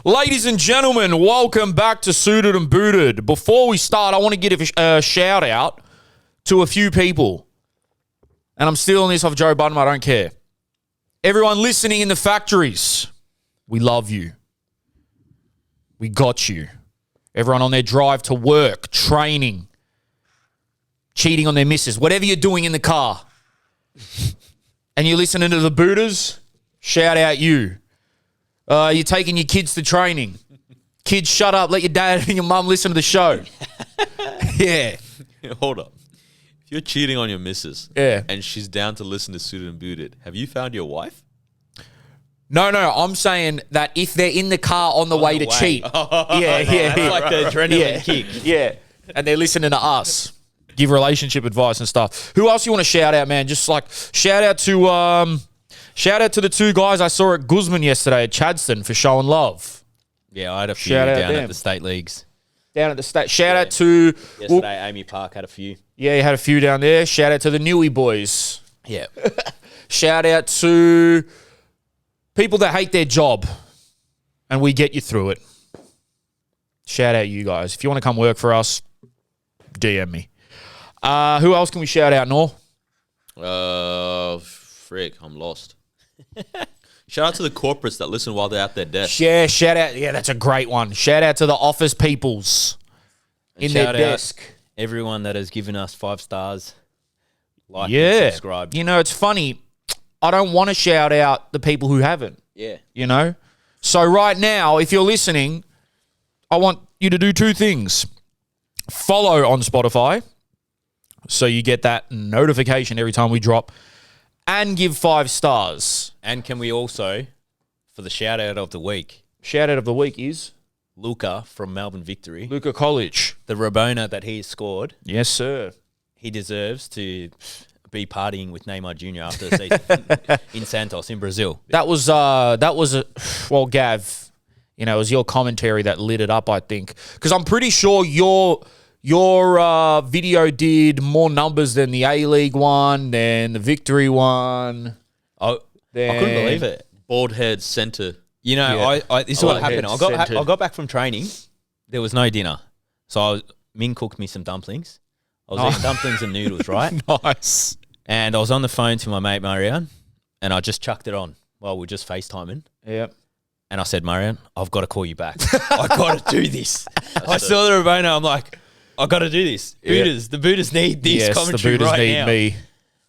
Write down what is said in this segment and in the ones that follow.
Ladies and gentlemen, welcome back to Suited and Booted. Before we start, I want to give a shout out to a few people. And I'm stealing this off Joe Budden, I don't care. Everyone listening in the factories, we love you. We got you. Everyone on their drive to work, training, cheating on their missus, whatever you're doing in the car. And you're listening to the Booters, shout out you. You're taking your kids to training. Kids, shut up. Let your dad and your mum listen to the show. Yeah. Hold up. If you're cheating on your missus and she's down to listen to Suited and Booted, have you found your wife? No. I'm saying that if they're in the car on the way to cheat. Yeah. That's like the adrenaline kick. Yeah. And they're listening to us. Give relationship advice and stuff. Who else you want to shout out, man? Just like shout out to the two guys I saw at Guzman yesterday at Chadstone for showing love. Yeah, I had a few down at the state leagues. Down at the state. Shout out to... Yesterday, Amy Park had a few. Yeah, you had a few down there. Shout out to the Newy boys. Yeah. Shout out to people that hate their job and we get you through it. Shout out you guys. If you want to come work for us, DM me. Who else can we shout out, Noor? Frick, I'm lost. Shout out to the corporates that listen while they're at their desk. Yeah, shout out. Yeah, that's a great one. Shout out to the office peoples in their desk. Everyone that has given us 5 stars, like and subscribe. You know, it's funny. I don't want to shout out the people who haven't. Yeah. You know? So right now, if you're listening, I want you to do 2 things. Follow on Spotify so you get that notification every time we drop, and give 5 stars. And can we also, for the shout out of the week, Shout out of the week is Luca from Melbourne Victory. Luca College. The Rabona that he scored. Yes, sir. He deserves to be partying with Neymar Jr. after the season in Santos in Brazil. That was Gav, you know, it was your commentary that lit it up, I think. Because I'm pretty sure your video did more numbers than the A-League one, than the Victory one. I couldn't believe it. Bald head centre. You know, this is what happened. I got back from training. There was no dinner. So Ming cooked me some dumplings. I was eating dumplings and noodles, right? Nice. And I was on the phone to my mate, Marianne, and I just chucked it on while we were just FaceTiming. Yep. And I said, Marianne, I've got to call you back. I got to do this. I saw the Rabona. I'm like, I got to do this. Booters, the Booters need this commentary right now. The Booters need me.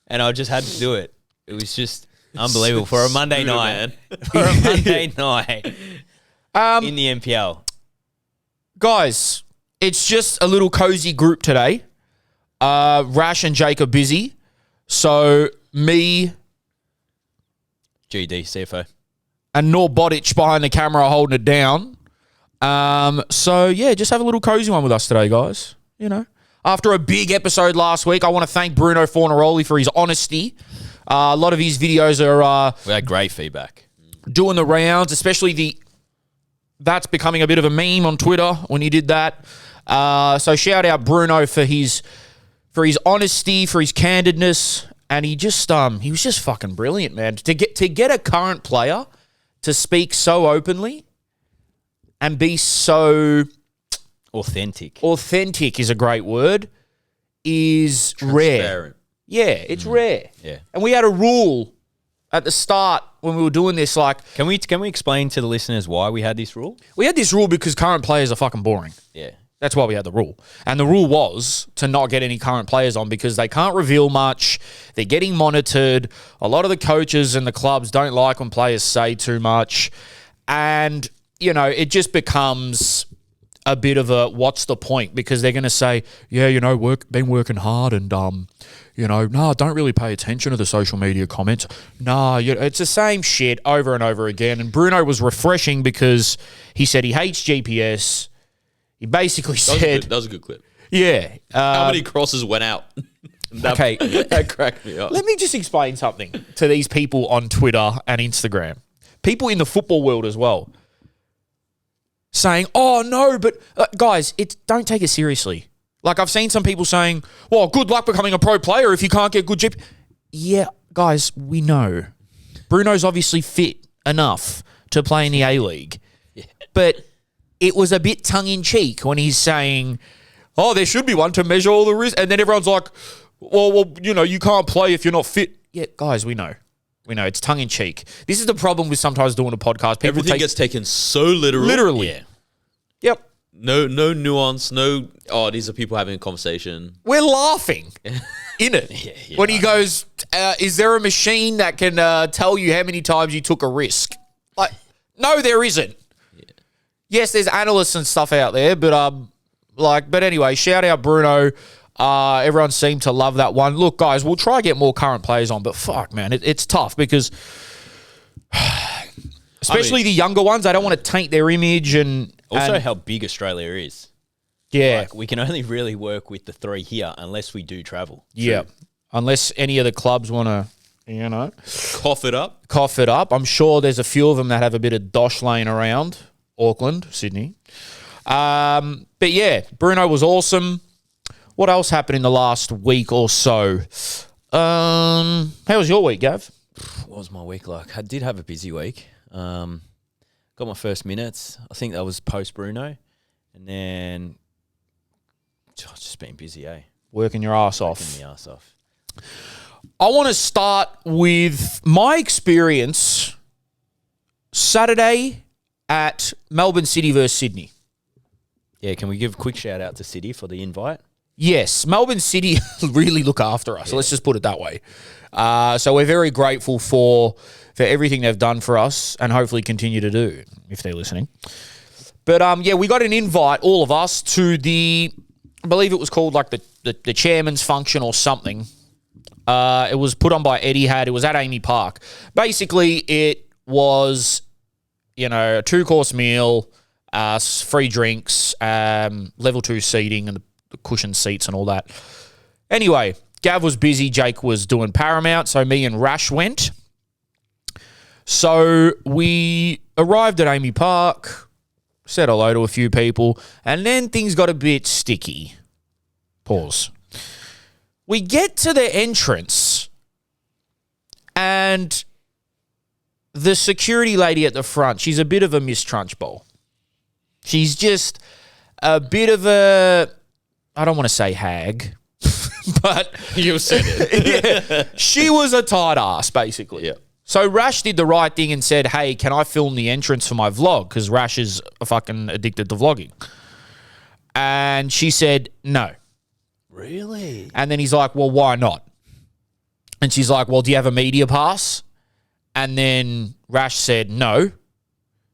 And I just had to do it. It was just unbelievable for a Monday night. For a Monday night in the NPL. Guys, it's just a little cozy group today. Rash and Jake are busy. So me, GD, CFO. And Noor Bodic behind the camera holding it down. So yeah, just have a little cozy one with us today, guys. You know, after a big episode last week, I want to thank Bruno Foroli for his honesty. A lot of his videos are we had great feedback, doing the rounds, especially that's becoming a bit of a meme on Twitter when he did that. So shout out Bruno for his honesty, for his candidness, and he was just fucking brilliant, man. To get a current player to speak so openly and be so authentic. Authentic is a great word. Is rare. Yeah, it's rare. Yeah. And we had a rule at the start when we were doing this, like... Can we explain to the listeners why we had this rule? We had this rule because current players are fucking boring. Yeah. That's why we had the rule. And the rule was to not get any current players on because they can't reveal much. They're getting monitored. A lot of the coaches and the clubs don't like when players say too much. And, you know, it just becomes a bit of a what's the point? Because they're going to say, yeah, you know, been working hard and, you know, no, don't really pay attention to the social media comments. No, it's the same shit over and over again. And Bruno was refreshing because he said he hates GPS. He basically said... That was a good clip. Yeah. How many crosses went out? That cracked me up. Let me just explain something to these people on Twitter and Instagram. People in the football world as well. Saying, oh, no, but... guys, don't take it seriously. Like, I've seen some people saying, well, good luck becoming a pro player if you can't get good GPS. Yeah, guys, we know. Bruno's obviously fit enough to play in the A-League. Yeah. But it was a bit tongue-in-cheek when he's saying, oh, there should be one to measure all the risk. And then everyone's like, well, you can't play if you're not fit. Yeah, guys, we know. We know. It's tongue-in-cheek. This is the problem with sometimes doing a podcast. People Everything gets taken so literal. Literally. Yeah. Yep. No nuance. No, these are people having a conversation. We're laughing in it. When he goes, is there a machine that can tell you how many times you took a risk? Like, no, there isn't. Yeah. Yes, there's analysts and stuff out there, but anyway, shout out Bruno. Everyone seemed to love that one. Look, guys, we'll try to get more current players on, but fuck, man, it's tough because especially the younger ones, I don't want to taint their image and also how big Australia is. Yeah. Like, we can only really work with the 3 here unless we do travel. Yeah. Unless any of the clubs want to, Cough it up. I'm sure there's a few of them that have a bit of dosh laying around. Auckland, Sydney. But yeah, Bruno was awesome. What else happened in the last week or so? How was your week, Gav? What was my week like? I did have a busy week. Got my first minutes. I think that was post Bruno. And then just been busy, Working your ass off. Working my ass off. I want to start with my experience Saturday at Melbourne City versus Sydney. Yeah, can we give a quick shout out to City for the invite? Yes, Melbourne City really look after us. Yeah. Let's just put it that way. So we're very grateful for everything they've done for us and hopefully continue to do if they're listening. But yeah, we got an invite, all of us, to I believe it was called like the chairman's function or something. It was put on by Etihad. It was at Amy Park. Basically, it was, a 2-course meal, free drinks, level 2 seating and the cushioned seats and all that. Anyway, Gav was busy. Jake was doing Paramount. So me and Rash went. So we arrived at Amy Park, said hello to a few people, and then things got a bit sticky. Pause. We get to the entrance and the security lady at the front, she's a bit of a Miss Trunchbull. She's just a bit of a, I don't want to say hag, but you said it. Yeah, she was a tight ass, basically. Yeah. So Rash did the right thing and said, hey, can I film the entrance for my vlog? Because Rash is fucking addicted to vlogging. And she said, no. Really? And then he's like, well, why not? And she's like, well, do you have a media pass? And then Rash said, no.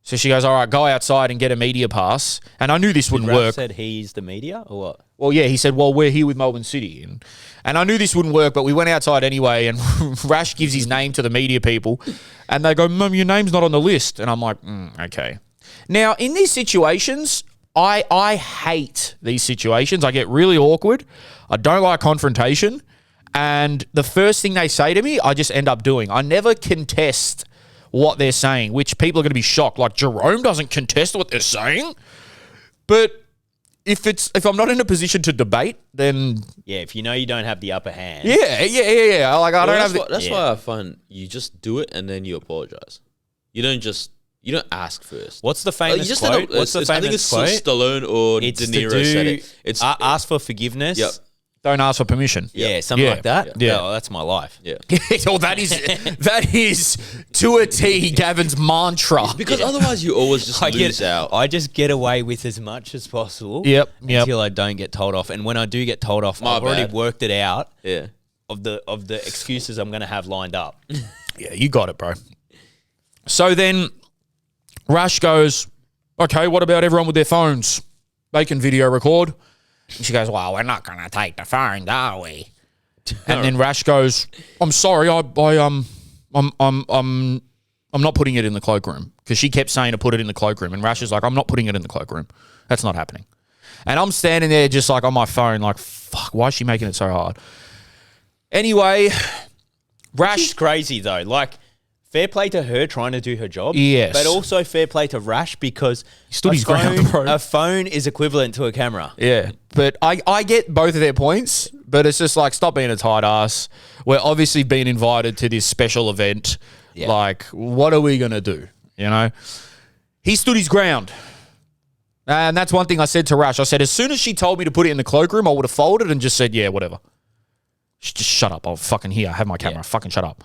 So she goes, all right, go outside and get a media pass. And I knew this wouldn't Rash work. Said he's the media or what? Well, yeah, he said, well, we're here with Melbourne City. And I knew this wouldn't work, but we went outside anyway, and Rash gives his name to the media people, and they go, Mum, your name's not on the list. And I'm like, okay. Now, in these situations, I hate these situations. I get really awkward. I don't like confrontation. And the first thing they say to me, I just end up doing. I never contest what they're saying, which people are going to be shocked. Like, Jerome doesn't contest what they're saying. But if I'm not in a position to debate, then yeah, if you know you don't have the upper hand. Yeah. Like I don't have. That's why I find you just do it and then you apologize. You don't ask first. What's the famous quote? I think it's Stallone or De Niro said it. It's ask for forgiveness. Yep. Don't ask for permission. Yeah, something like that. Yeah. Oh, that's my life. Yeah. Well, that is to a T Gavin's mantra. Because otherwise you always just lose out. I just get away with as much as possible. Yep. Until I don't get told off. And when I do get told off, I've already worked it out. Yeah. Of the excuses I'm going to have lined up. Yeah, you got it, bro. So then Rash goes, okay, what about everyone with their phones? They can video record. And she goes, well, we're not going to take the phone, are we? And then Rash goes, I'm sorry, I'm not putting it in the cloakroom. Because she kept saying to put it in the cloakroom. And Rash is like, I'm not putting it in the cloakroom. That's not happening. And I'm standing there just like on my phone, like, fuck, why is she making it so hard? Anyway, Rash... She's crazy, though. Like, fair play to her trying to do her job. Yes. But also fair play to Rash because he stood his ground, bro. A phone is equivalent to a camera. Yeah. But I get both of their points, but it's just like, stop being a tight ass. We're obviously being invited to this special event. Yeah. Like, what are we going to do? You know? He stood his ground. And that's one thing I said to Rash. I said, as soon as she told me to put it in the cloakroom, I would have folded and just said, yeah, whatever. Just shut up. I'll fucking here. I have my camera. Fucking shut up.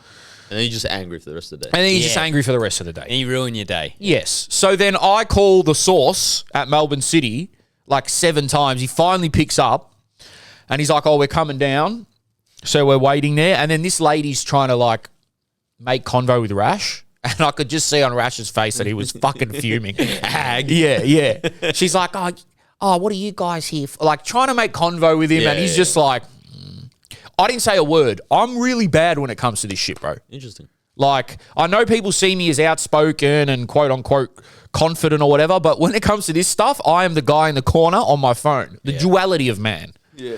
And then you're just angry for the rest of the day. And then you're just angry for the rest of the day. And you ruin your day. Yes. So then I call the source at Melbourne City like 7 times. He finally picks up and he's like, oh, we're coming down. So we're waiting there. And then this lady's trying to like make convo with Rash. And I could just see on Rash's face that he was fucking fuming. Yeah. She's like, oh, what are you guys here for? Like trying to make convo with him. And he's just like, I didn't say a word. I'm really bad when it comes to this shit, bro. Interesting. Like, I know people see me as outspoken and quote unquote confident or whatever, but when it comes to this stuff, I am the guy in the corner on my phone. The duality of man. Yeah.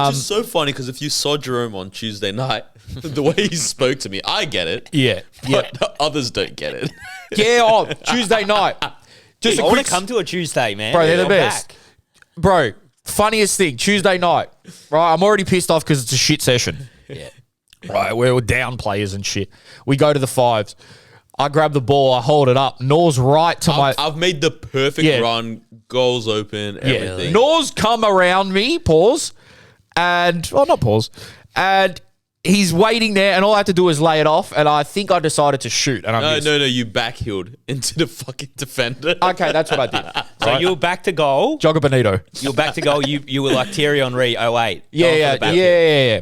Which is so funny because if you saw Jerome on Tuesday night, the way he spoke to me, I get it. Yeah. But others don't get it. Tuesday night. Just I want to come to a Tuesday, man. Bro, they're the best. Bro, funniest thing, Tuesday night. Right, I'm already pissed off because it's a shit session. Yeah. Right, we're down players and shit. We go to the 5s. I grab the ball, I hold it up. Noor's right to I've made the perfect run, goals open, everything. Noor's come around me, pause, and, well, not pause, and he's waiting there, and all I have to do is lay it off, and I think I decided to shoot. And No, you backheeled into the fucking defender. Okay, that's what I did. So you were back to goal. Jogger Benito. You were back to goal. You were like Thierry Henry, 08. Yeah.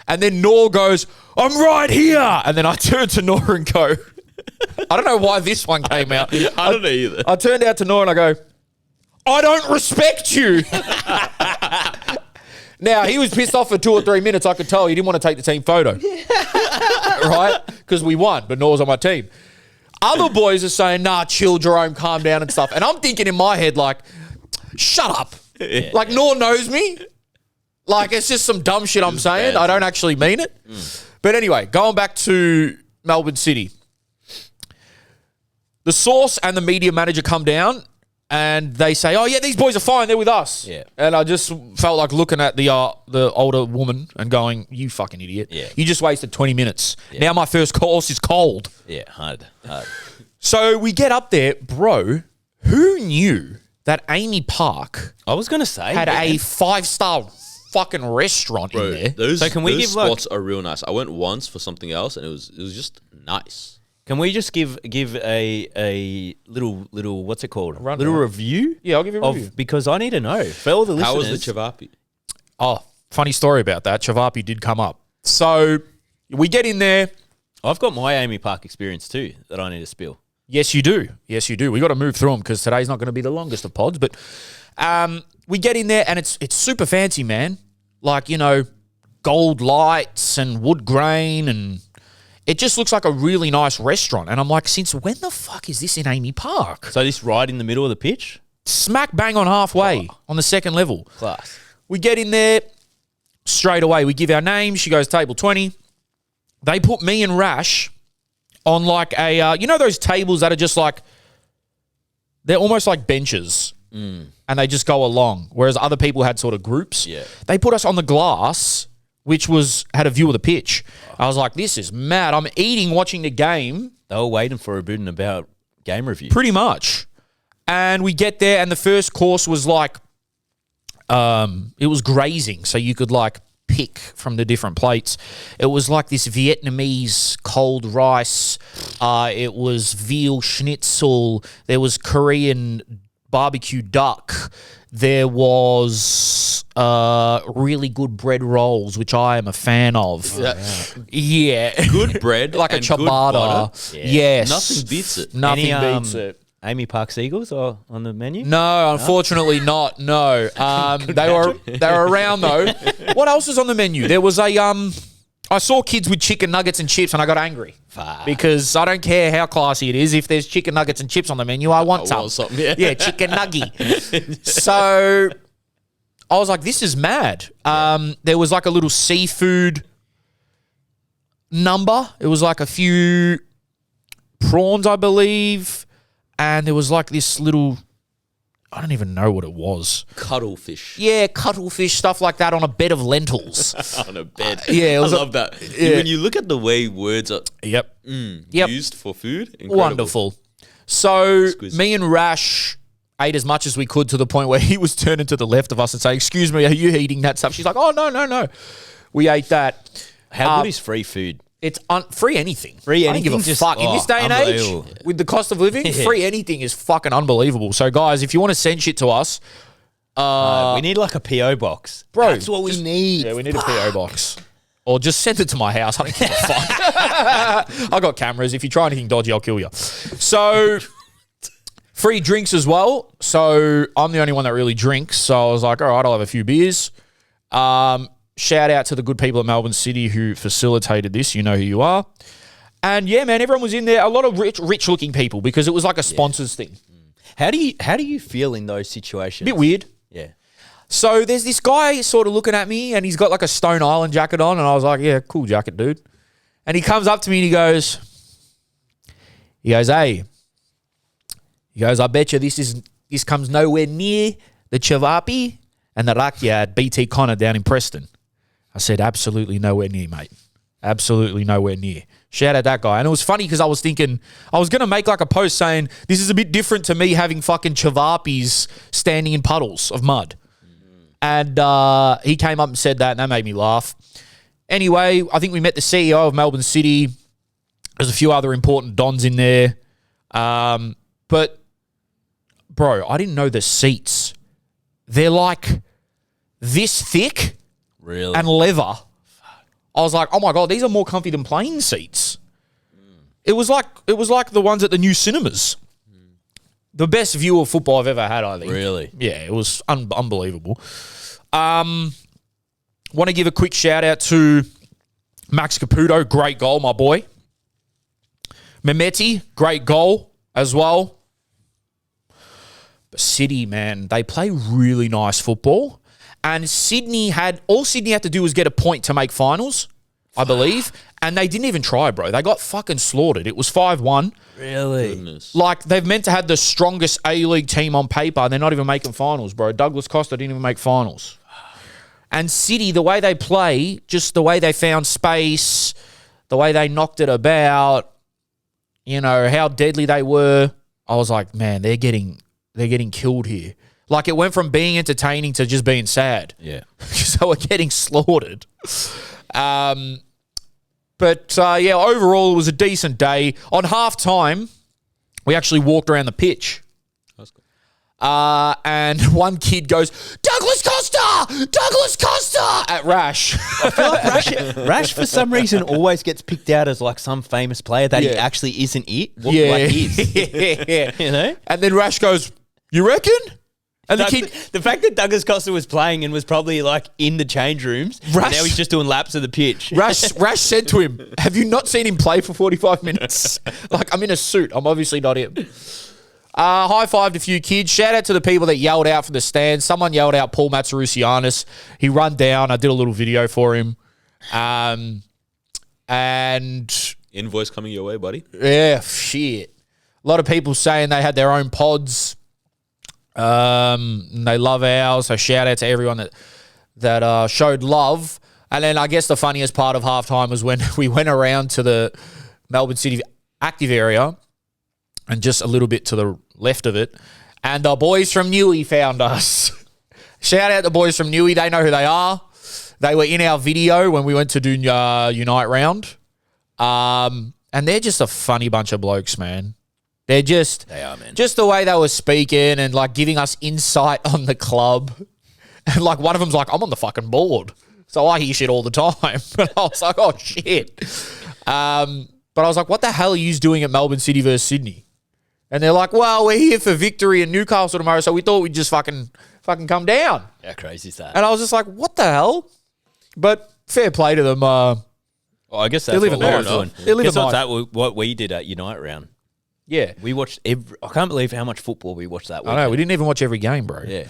And then Noor goes, I'm right here. And then I turn to Noor and go, I don't know why this one came out. I don't know either. I turned out to Noor and I go, I don't respect you. Now, he was pissed off for 2 or 3 minutes. I could tell he didn't want to take the team photo. Right? Because we won, but Noor's on my team. Other boys are saying, nah, chill, Jerome, calm down and stuff. And I'm thinking in my head, like, shut up. Yeah. Like, Noor knows me. Like, it's just some dumb shit I'm saying. I don't actually mean it. But anyway, going back to Melbourne City. The source and the media manager come down and they say, oh, yeah, these boys are fine. They're with us. Yeah. And I just felt like looking at the older woman and going, you fucking idiot. Yeah. You just wasted 20 minutes. Yeah. Now my first course is cold. Yeah, hard. So we get up there. Bro, who knew that Amy Park I was going to say had a 5-star fucking restaurant in there? Those spots are real nice. I went once for something else and it was just nice. Can we just give a little what's it called? Little review? Yeah, I'll give you a review. Because I need to know. For all the listeners. How was the Chavapi? Oh, funny story about that. Chavapi did come up. So we get in there. I've got my Amy Park experience too that I need to spill. Yes, you do. We got to move through them because today's not going to be the longest of pods. But we get in there and it's super fancy, man. Like, gold lights and wood grain and it just looks like a really nice restaurant. And I'm like, since when the fuck is this in Amy Park? So this right in the middle of the pitch? Smack bang on halfway on the second level. Class. We get in there straight away. We give our name. She goes, table 20. They put me and Rash on like a, those tables that are just like, they're almost like benches. And they just go along. Whereas other people had sort of groups. Yeah. They put us on the glass, which had a view of the pitch. I was like, this is mad. I'm eating, watching the game. They were waiting for a bit and about game review. Pretty much. And we get there and the first course was like, it was grazing. So you could like pick from the different plates. It was like this Vietnamese cold rice. It was veal schnitzel. There was Korean barbecue duck. There was really good bread rolls, which I am a fan of. Yeah. Good bread. Like a ciabatta. Yeah. Yes. Nothing beats it. Nothing beats it. Amy Park Seagulls are on the menu? No, unfortunately not. No. They were around though. What else is on the menu? There was I saw kids with chicken nuggets and chips and I got angry. Because I don't care how classy it is. If there's chicken nuggets and chips on the menu, I want some. Yeah, chicken nuggy. So I was like, this is mad. There was like a little seafood number. It was like a few prawns, I believe. And there was like this little, I don't even know what it was. Cuttlefish. Yeah, cuttlefish, stuff like that on a bed of lentils. On a bed. Yeah, I love that. Yeah. When you look at the way words are Yep. used for food, incredible. Wonderful. So me and Rash ate as much as we could to the point where he was turning to the left of us and saying, "Excuse me, are you eating that stuff?" She's like, "Oh, no. We ate that." How good is free food? It's free anything. Free I don't anything. give a fuck. In this day and age, with the cost of living, free anything is fucking unbelievable. So, guys, if you want to send shit to us, we need like a PO box, bro. That's what we need. Yeah, we need a PO box. Or just send it to my house. I don't give a fuck. I got cameras. If you try anything dodgy, I'll kill you. So, free drinks as well. So, I'm the only one that really drinks. So, I was like, all right, I'll have a few beers. Shout out to the good people at Melbourne City who facilitated this. You know who you are. And yeah, man, everyone was in there. A lot of rich looking people because it was like a sponsors thing. How do you feel in those situations? Bit weird. Yeah. So there's this guy sort of looking at me and he's got like a Stone Island jacket on. And I was like, yeah, cool jacket, dude. And he comes up to me and he goes, hey. He goes, I bet you this comes nowhere near the Chavapi and the Rakia at BT Connor down in Preston. I said, absolutely nowhere near, mate. Absolutely nowhere near. Shout out that guy. And it was funny because I was thinking, I was going to make like a post saying, this is a bit different to me having fucking Chavapis standing in puddles of mud. And he came up and said that, and that made me laugh. Anyway, I think we met the CEO of Melbourne City. There's a few other important dons in there. But, bro, I didn't know the seats. They're like this thick. Really? And leather. I was like, oh my God, these are more comfy than plane seats. It was like the ones at the new cinemas. The best view of football I've ever had, I think. Really? Yeah, it was unbelievable. Want to give a quick shout out to Max Caputo, great goal, my boy. Mehmeti, great goal as well. But City, man, they play really nice football. And Sydney had to do was get a point to make finals, I believe. And they didn't even try, bro. They got fucking slaughtered. It was 5-1. Really? Goodness. Like, they've meant to have the strongest A-League team on paper, and they're not even making finals, bro. Douglas Costa didn't even make finals. And City, the way they play, just the way they found space, the way they knocked it about, you know, how deadly they were, I was like, man, they're getting killed here. Like, it went from being entertaining to just being sad. Yeah. So we're getting slaughtered. But overall, it was a decent day. On halftime, we actually walked around the pitch. That's good. And one kid goes, Douglas Costa at Rash. I feel like Rash for some reason always gets picked out as like some famous player that he actually isn't it. What is. Yeah. You know? And then Rash goes, you reckon? And the fact that Douglas Costa was playing and was probably like in the change rooms, and now he's just doing laps of the pitch. Rash said to him, have you not seen him play for 45 minutes? Like, I'm in a suit. I'm obviously not him. High-fived a few kids. Shout out to the people that yelled out from the stands. Someone yelled out Paul Matsarusianis. He run down. I did a little video for him. And Invoice coming your way, buddy. yeah, shit. A lot of people saying they had their own pods. They love ours. So shout out to everyone that showed love. And then I guess the funniest part of halftime was when we went around to the Melbourne City active area and just a little bit to the left of it. And the boys from Newey found us. Shout out the boys from Newey. They know who they are. They were in our video when we went to do Unite Round. And they're just a funny bunch of blokes, man. They are, man. Just the way they were speaking and like giving us insight on the club. And like one of them's like, I'm on the fucking board. So I hear shit all the time. But I was like, oh shit. But I was like, what the hell are you doing at Melbourne City versus Sydney? And they're like, well, we're here for victory in Newcastle tomorrow, so we thought we'd just fucking come down. How crazy is that? And I was just like, what the hell? But fair play to them. Well, I guess that's what we're doing. Guess what we did at Unite Round. Yeah. We watched I can't believe how much football we watched that weekend. I know, we didn't even watch every game, bro. Yeah.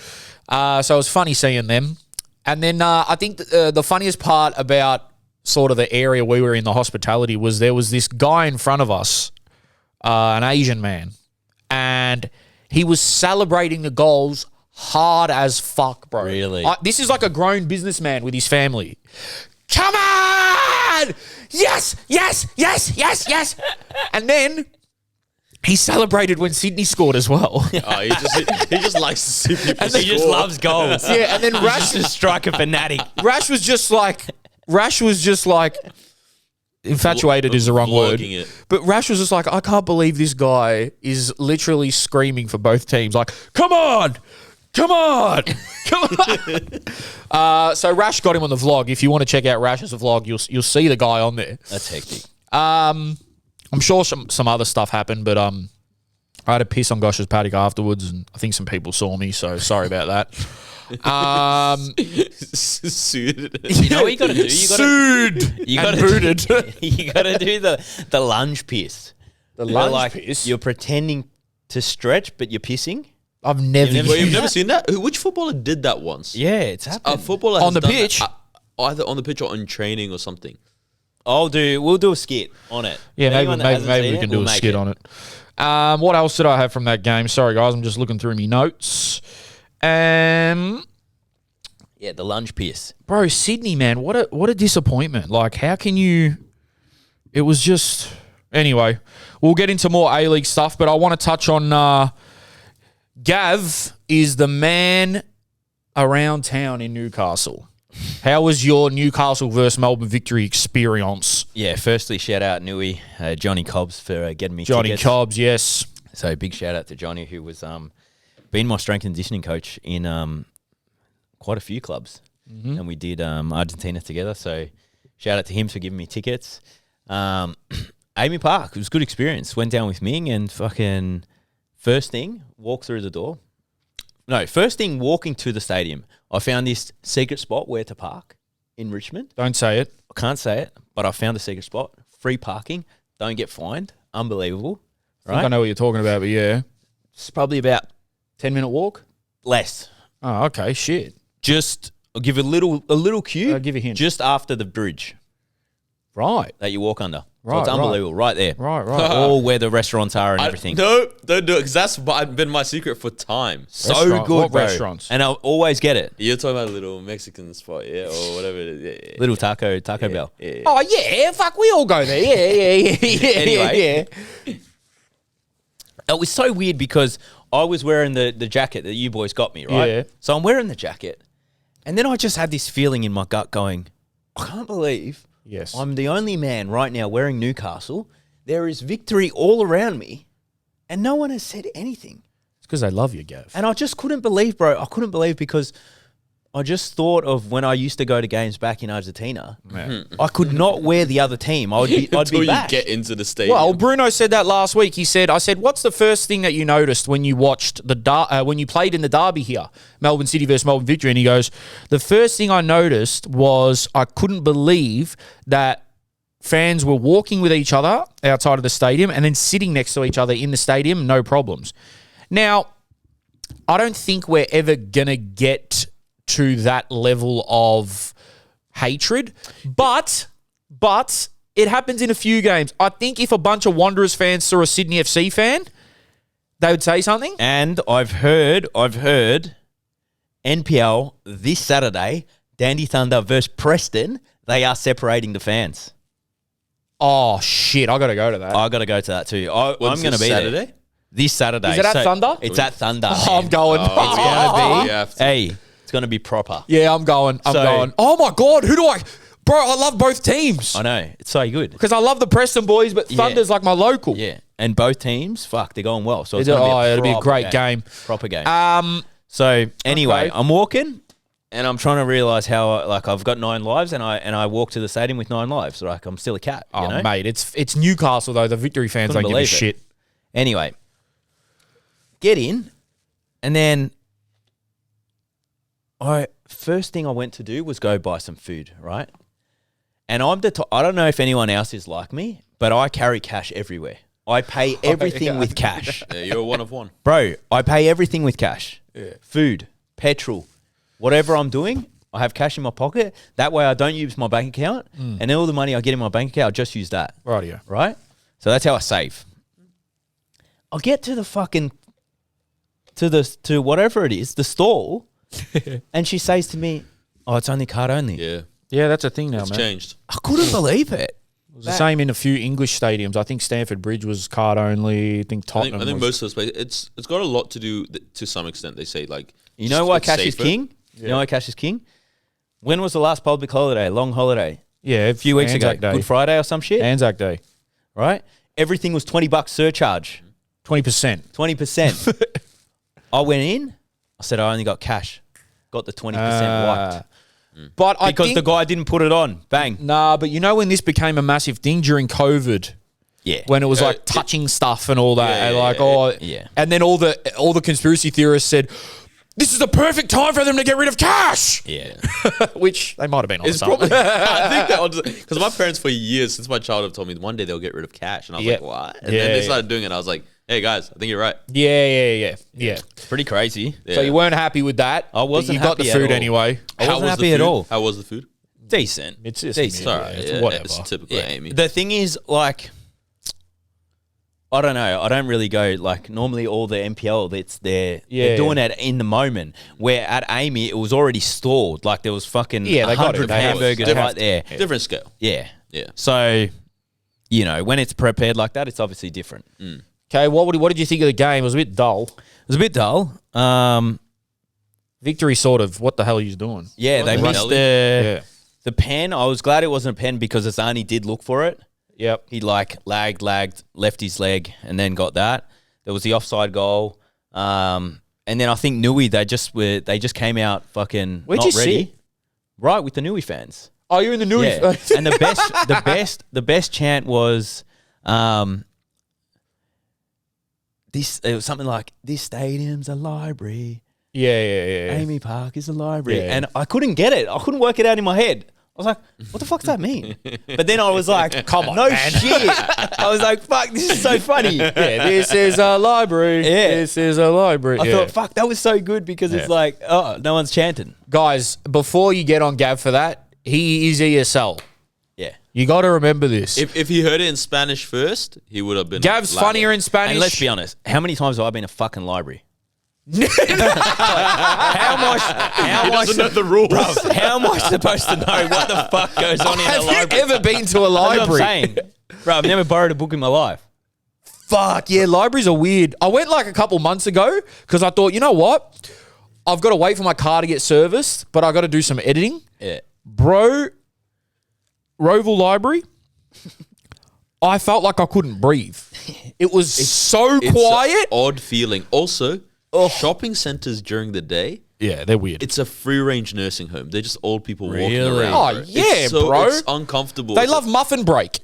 So it was funny seeing them. And then I think the funniest part about sort of the area we were in, the hospitality, was there was this guy in front of us, an Asian man, and he was celebrating the goals hard as fuck, bro. Really? This is like a grown businessman with his family. Come on! Yes! And then He celebrated when Sydney scored as well. Oh, he just likes to see people He just score. loves goals. Yeah, and then Rash, Just a striker fanatic. Rash was just like, infatuated is the wrong word. Vlogging it. But Rash was just like, I can't believe this guy is literally screaming for both teams. Like, come on, come on, come on. So Rash got him on the vlog. If you want to check out Rash's vlog, you'll see the guy on there. That's hectic. I'm sure some other stuff happened, but I had a piss on Gosh's paddock afterwards, and I think some people saw me, so sorry about that. Sued. You know what you got to do? Sued You and got booted. You got to do the lunge piss. The Where, lunge piss? You're pretending to stretch, but you're pissing. I've never You've never seen that? Which footballer did that once? Yeah, it's happened. A footballer On has the done pitch? that, either on the pitch or in training or something. We'll do a skit on it. Yeah, Anyone that maybe hasn't seen we it, can do we'll a make skit on it. What else did I have from that game? Sorry, guys, I'm just looking through my notes. Yeah, the lunge piss. Bro, Sydney, man, what a disappointment. Like, how can you... It was just... Anyway, we'll get into more A-League stuff, but I want to touch on... Gav is the man around town in Newcastle. How was your Newcastle versus Melbourne victory experience? Yeah, firstly, shout out Nui, Johnny Cobbs for getting me Johnny tickets. Cobbs, yes. So big shout out to Johnny, who was been my strength and conditioning coach in quite a few clubs. And we did Argentina together. So shout out to him for giving me tickets. Amy Park, it was a good experience. Went down with Ming and fucking first thing, walked through the door. No, first thing, walking to the stadium, I found this secret spot where to park in Richmond. Don't say it. I can't say it, but I found a secret spot. Free parking. Don't get fined. Unbelievable. I think I Right? know what you're talking about, but yeah. It's probably about 10-minute walk? less. Oh, okay, shit. Just, I'll give a little cue. I'll give you a hint. Just after the bridge Right. that you walk under. So Right, it's unbelievable. Right there. Right, right. All where the restaurants are and everything. No, don't do it because that's been my secret for time. So Restaurant- good, what bro. restaurants? And I'll always get it. You're talking about a little Mexican spot, yeah, or whatever it is. Yeah, Little Taco Bell. yeah. Oh, yeah, fuck, we all go there. Yeah. Anyway. yeah. It was so weird because I was wearing the jacket that you boys got me, right? Yeah. So I'm wearing the jacket. And then I just had this feeling in my gut going, I can't believe Yes. I'm the only man right now wearing Newcastle. There is victory all around me. And no one has said anything. It's because they love you, Gav. And I just couldn't believe, bro. I couldn't believe because I just thought of when I used to go to games back in Argentina. Yeah. I could not wear the other team. I'd Until be you back. get into the stadium. Well, Bruno said that last week. He said, I said, what's the first thing that you noticed when you watched when you played in the derby here, Melbourne City versus Melbourne Victory? And he goes, the first thing I noticed was I couldn't believe that fans were walking with each other outside of the stadium and then sitting next to each other in the stadium, no problems. Now, I don't think we're ever going to get to that level of hatred, but it happens in a few games. I think if a bunch of Wanderers fans saw a Sydney FC fan, they would say something. And I've heard NPL this Saturday, Dandy Thunder versus Preston, they are separating the fans. Oh, shit, I got to go to that. I got to go to that too. I'm When's going to this be Saturday? there. This Saturday. Is it at Thunder? It's at Thunder. Oh, I'm man. going. It's going to be. You have to. Hey, it's going to be proper. Yeah, I'm going. I'm So- going. Oh, my God, who do I... Bro, I love both teams. I know. It's so good. Because I love the Preston boys, but Yeah. Thunder's like my local. Yeah. And both teams, fuck, they're going well. So it's It'll going to be a be a proper great game. Proper game. Um, So anyway, Okay. I'm walking and I'm trying to realize how like I've got 9 lives and I walk to the stadium with 9 lives. Like I'm still a cat. oh, You know? mate, it's Newcastle, though. The Victory fans Couldn't don't give a believe it. shit. Anyway, get in, and then first thing I went to do was go buy some food, right? And I don't know if anyone else is like me, but I carry cash everywhere. I pay everything with cash. Yeah, you're one of one. Bro, I pay everything with cash. Yeah. Food, petrol, whatever I'm doing, I have cash in my pocket. That way I don't use my bank account. And all the money I get in my bank account, I just use that. Rightio. Right? So that's how I save. I'll get to the fucking, to whatever it is, the stall, and she says to me, oh, it's only card only. Yeah, Yeah, that's a thing now, it's man. changed. I couldn't believe it. It was the same in a few English stadiums. I think Stamford Bridge was card only. I think Tottenham. I think most of those places, it's got a lot to do to some extent. They say like you know why cash is king. Yeah. You know why cash is king. When was the last public holiday? Long holiday. Yeah, a few weeks Anzac ago. Day. Good Friday or some shit. Anzac Day, right? Everything was $20 surcharge. 20%. 20%. I went in. I said I only got cash. Got the 20% wiped. But I because think, the guy didn't put it on. Bang. Nah, but you know when this became a massive thing during COVID? Yeah. When it was like touching stuff and all that. And then all the conspiracy theorists said, this is the perfect time for them to get rid of cash. Yeah. Which they might have been on It's probably, I think that because my parents for years, since my childhood, told me one day they'll get rid of cash. And I was like, what? And then they started doing it. And I was like, hey guys, I think you're right. Yeah. It's pretty crazy. Yeah. So you weren't happy with that? I wasn't happy. You got the food anyway. I wasn't happy at all. How was the food? Decent. It's just decent. All right. It's whatever. It's typical Amy. The thing is, like, I don't know. I don't really go, like, normally all the NPL, they're doing it in the moment. Where at Amy, it was already stored. Like, there was fucking 100 hamburgers right there. Different scale. Yeah. Yeah. So, you know, when it's prepared like that, it's obviously different. Okay, what did you think of the game? It was a bit dull. It was a bit dull. Victory sort of, what the hell are you doing? Yeah, they missed the pen. I was glad it wasn't a pen because Azani did look for it. Yep. He lagged, left his leg, and then got that. There was the offside goal. And then I think Nui, they just came out fucking Where'd not you ready. sit? Right, with the Nui fans. Oh, you're in the Nui fans. And the best chant was it was something like, this stadium's a library. Yeah. Amy Park is a library. Yeah. And I couldn't get it. I couldn't work it out in my head. I was like, what the fuck does that mean? But then I was like, come on, no shit. I was like, fuck, this is so funny. Yeah, this is a library. Yeah. This is a library. I thought, fuck, that was so good because it's like, oh, no one's chanting. Guys, before you get on Gav for that, he is ESL. Yeah. You got to remember this. If he heard it in Spanish first, he would have been. Gav's funnier in Spanish. And let's be honest, how many times have I been a fucking library? How He doesn't know the rules. Bro, how am I supposed to know what the fuck goes on in a library? Have you ever been to a library? That's what I'm saying. Bro, I've never borrowed a book in my life. Fuck, yeah, libraries are weird. I went like a couple months ago because I thought, you know what? I've got to wait for my car to get serviced, but I got to do some editing. Yeah. Bro, Roval Library, I felt like I couldn't breathe. It was so quiet. It's an odd feeling. Also, shopping centers during the day. Yeah, they're weird. It's a free-range nursing home. They're just old people walking Really? around. Oh, yeah, bro. It's uncomfortable. They love muffin break.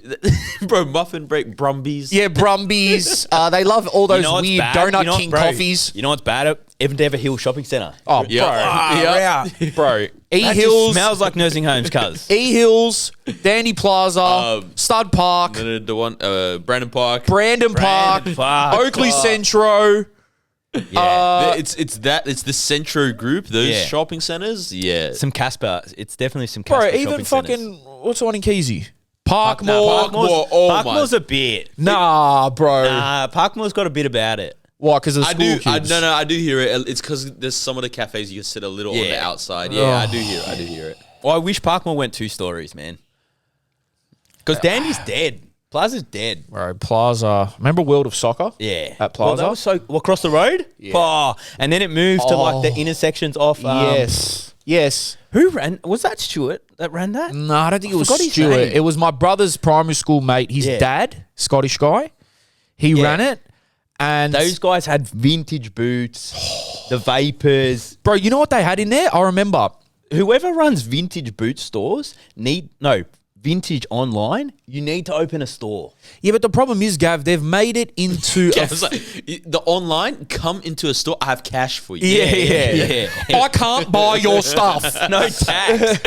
Bro, muffin break, Brumbies. Yeah, Brumbies. They love all those weird Donut King coffees. You know what's bad at Evan Hill Shopping Centre? Oh, Yeah. bro. That E-Hills. just smells like nursing homes, cuz. E-Hills, Dandy Plaza, Stud Park, The one, Brandon Park. Brandon Park, Oakley Centro. Yeah. It's the Centro group, those shopping centers. Yeah. Some Casper. It's definitely some Casper. Bro, even shopping fucking, what's the one in Keezy? Parkmore. Parkmore. Oh Parkmore's a bit. Nah, bro. Parkmore's got a bit about it. Why? Because of the school kids? I do hear it. It's because there's some of the cafes you can sit a little on the outside. Yeah, I do hear it. Well, I wish Parkmore went 2 stories, man. Because Dandy's dead. Plaza's dead. Bro, Plaza. Remember World of Soccer? Yeah. At Plaza? Well, that was so... across the road? Yeah. Oh, and then it moved to like the intersections off... Yes. Who ran... Was that Stuart that ran that? No, I don't think it was forgot his Stuart. name. It was my brother's primary school mate. His dad, Scottish guy. He ran it. And those guys had vintage boots, the Vapors. Bro, you know what they had in there? I remember. Whoever runs vintage boot stores vintage online, you need to open a store. Yeah, but the problem is, Gav, they've made it into the online, come into a store, I have cash for you. Yeah. I can't buy your stuff. No tax.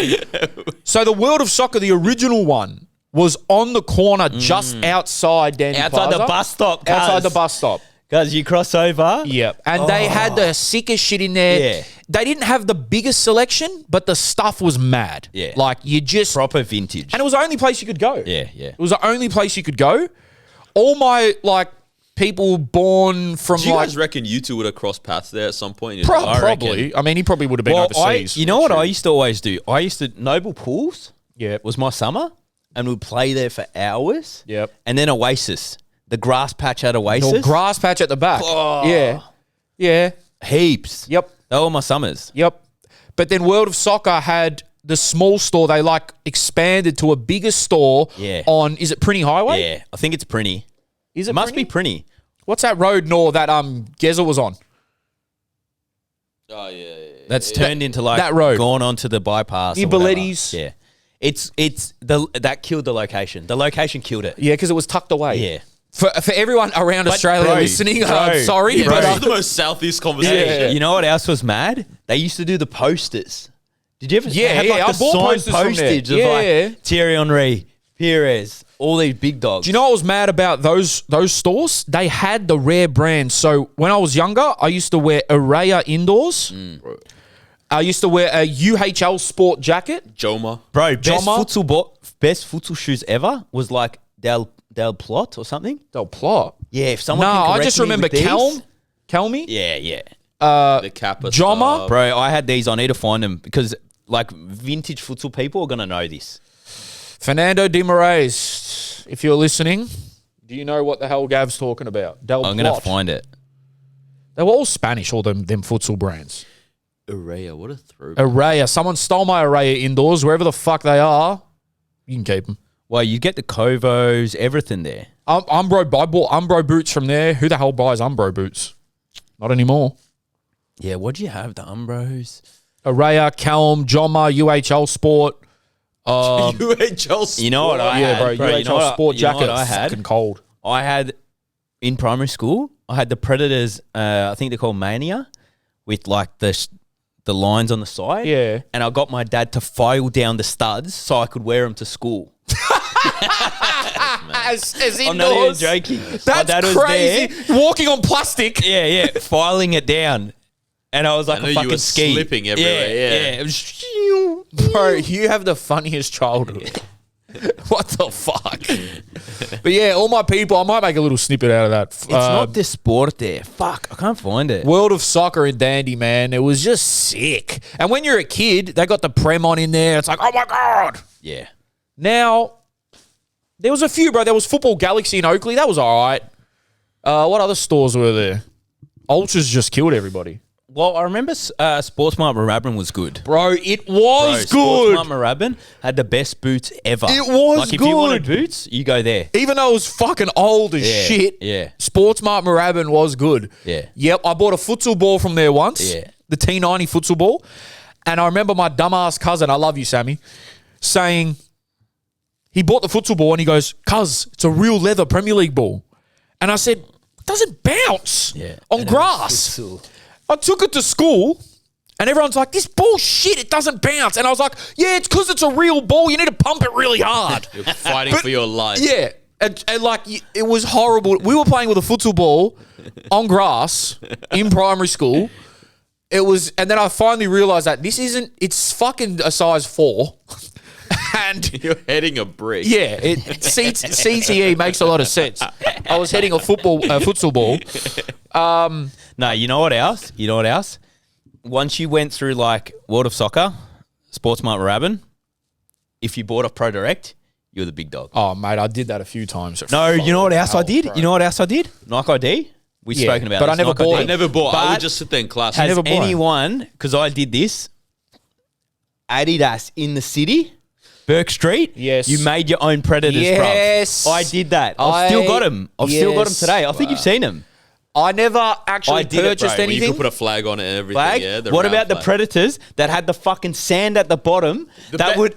So the World of Soccer, the original one, was on the corner just outside Dandy Plaza. Outside the bus stop. Outside the bus stop. Guys, you cross over. Yep. And they had the sickest shit in there. Yeah. They didn't have the biggest selection, but the stuff was mad. Yeah. Like, you just... Proper vintage. And it was the only place you could go. Yeah. It was the only place you could go. All my, people born from, Do you guys reckon you two would have crossed paths there at some point? Probably. I mean, he probably would have been overseas. You know what I used to always do? I used to... Noble Pools. Yeah. Was my summer. and we'd play there for hours. Yep. And then Oasis, the grass patch at Oasis. The grass patch at the back. Oh. Yeah. Yeah. Heaps. Yep. They were my summers. Yep. But then World of Soccer had the small store. They like expanded to a bigger store on, is it Prinny Highway? Yeah, I think it's Prinny. Is it Must Prinny? be Prinny. What's that road, Noor, that Geza was on? Oh, yeah. That's turned into like that road. Gone onto the bypass. Near or whatever. Belletti's. Yeah. That killed the location. The location killed it. Yeah, because it was tucked away. Yeah. For everyone around Australia listening, I'm sorry. Yeah, but this is the most southeast conversation. Yeah. You know what else was mad? They used to do the posters. Did you ever? Yeah, they had, yeah, like I the bought signed posters from there. postage of Yeah. like Thierry Henry, Pires, all these big dogs. Do you know what was mad about those stores? They had the rare brands. So when I was younger, I used to wear Araya indoors. I used to wear a UHL sport jacket. Joma. Bro, best Joma? best futsal shoes ever was like Del Plot or something. They'll plot. Yeah, if someone No, can I correct just me remember with these. Kelmy. Yeah. The Kappa Joma? stuff. Bro, I had these. I need to find them because like vintage futsal people are going to know this. Fernando Di Moraes, if you're listening, do you know what the hell Gav's talking about? Del I'm going Plot. to find it. They were all Spanish, all them futsal brands. Araya, what a throwback. Araya. Someone stole my Araya indoors. Wherever the fuck they are, you can keep them. Well, you get the Covos, everything there. I bought Umbro boots from there. Who the hell buys Umbro boots? Not anymore. Yeah, what do you have? The Umbros? Araya, Calm, Joma, UHL Sport. UHL Sport. You know what I Yeah, had? bro. you UHL know what Sport you know jacket. what I had? Fucking cold. I had, in primary school, I had the Predators, I think they're called Mania, with like the lines on the side. Yeah. And I got my dad to file down the studs so I could wear them to school. As I'm not even indoors. joking. My That's dad was crazy. there. Walking on plastic. Yeah, filing it down. And I was like I know a you fucking were ski. slipping everywhere, yeah. It was Bro, you have the funniest childhood. What the fuck? But yeah, all my people, I might make a little snippet out of that. It's not the sport there. Fuck, I can't find it. World of Soccer in Dandy, man. It was just sick. And when you're a kid, they got the Prem on in there. It's like, oh my God. Yeah. Now, there was a few, bro. There was Football Galaxy in Oakley. That was all right. What other stores were there? Ultras just killed everybody. Well, I remember Sportsmart Moorabbin was good. Bro, it was good. Sportsmart Moorabbin had the best boots ever. It was like, if you wanted good. boots, you go there. Even though it was fucking old as Yeah, shit, yeah. Sportsmart Moorabbin was good. Yeah. Yep, I bought a futsal ball from there once. Yeah. The T90 futsal ball. And I remember my dumbass cousin, I love you, Sammy, saying he bought the futsal ball and he goes, "Cuz, it's a real leather Premier League ball." And I said, "It doesn't bounce on And grass." it was futsal. I took it to school and everyone's like, "This bullshit, it doesn't bounce." And I was like, "Yeah, it's because it's a real ball. You need to pump it really hard." You're fighting for your life. Yeah. And like, it was horrible. We were playing with a futsal ball on grass in primary school. It was, and then I finally realized that it's fucking a size 4. And You're heading a brick. yeah, CTE makes a lot of sense. I was heading a futsal ball. No, you know what else? Once you went through like World of Soccer, Sportsmart Moorabbin, if you bought off Pro Direct, you're the big dog. Oh, mate, I did that a few times. No, you know what else I did? Bro. You know what else I did? Nike ID. We've Yeah, spoken about but this. I never Nike bought ID. it. I never bought. I But would just sit there in class. Has never bought it. anyone, because I did this, Adidas in the city, Burke Street? Yes. You made your own Predators, Yes. bruv. I did that. I've still got them. I've still got them Yes. today. I think you've seen them. I never actually I did it, purchased bro. You anything. could put a flag on it and everything. Flag. Yeah. What round about the flag. Predators that had the fucking sand at the bottom?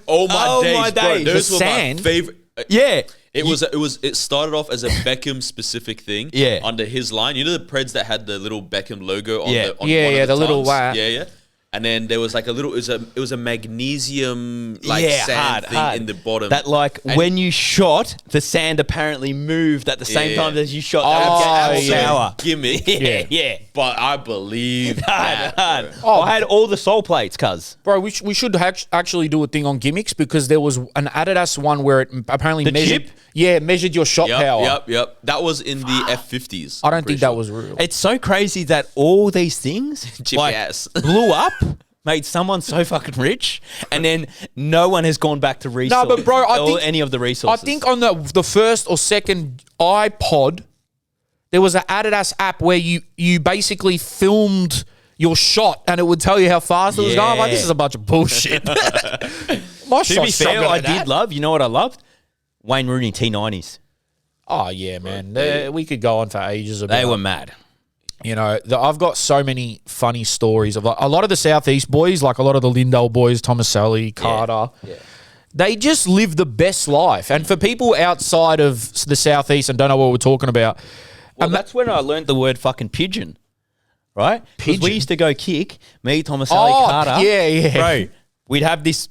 Oh my days, bro. Those The were sand? my favorite. Yeah. It started off as a Beckham specific thing. Yeah. Under his line, you know the Preds that had the little Beckham logo on Yeah. the on Yeah, one yeah, of the the little tongues? wire. Yeah. And then there was like a little. It was a magnesium like Yeah, sand thing hard. in the bottom. That like And- when you shot, the sand apparently moved at the same Yeah. time as you shot. Oh, That was yeah. shower. gimmick. Yeah, yeah. But I believe that. Hard. Oh. I had all the sole plates, cuz. Bro, we should actually do a thing on gimmicks because there was an Adidas one where it apparently The measured. chip? Yeah, measured your shot power. Yep. That was in the I F50s. don't I'm pretty think that sure. was real. It's so crazy that all these things Chip like, ass. blew up made someone so fucking rich, and then no one has gone back to resource. No, but bro, I think any of the resources. I think on the first or second iPod, there was an Adidas app where you basically filmed your shot and it would tell you how fast it was going. I'm like, this is a bunch of bullshit. My to be fair, I did love. You know what I loved? Wayne Rooney T90s. Oh yeah, man. We could go on for ages about. They were mad. You know, I've got so many funny stories of like a lot of the Southeast boys, like a lot of the Lindell boys, Thomaselli, Carter. Yeah. They just live the best life. And for people outside of the Southeast and don't know what we're talking about. Well, that's when I learned the word fucking pigeon. Right? Because we used to go kick, me, Thomaselli, Carter. Yeah. Bro, we had this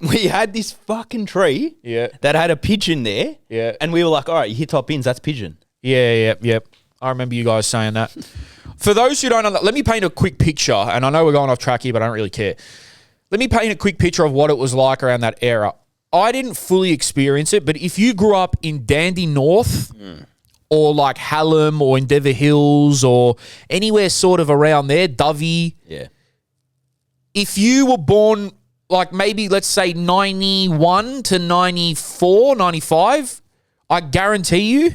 fucking tree that had a pigeon there. Yeah. And we were like, all right, you hit top ins, that's pigeon. Yeah. I remember you guys saying that. For those who don't know, let me paint a quick picture. And I know we're going off track here, but I don't really care. Let me paint a quick picture of what it was like around that era. I didn't fully experience it, but if you grew up in Dandy North or like Hallam or Endeavour Hills or anywhere sort of around there, Dovey. Yeah. If you were born like maybe let's say 91 to 94, 95, I guarantee you,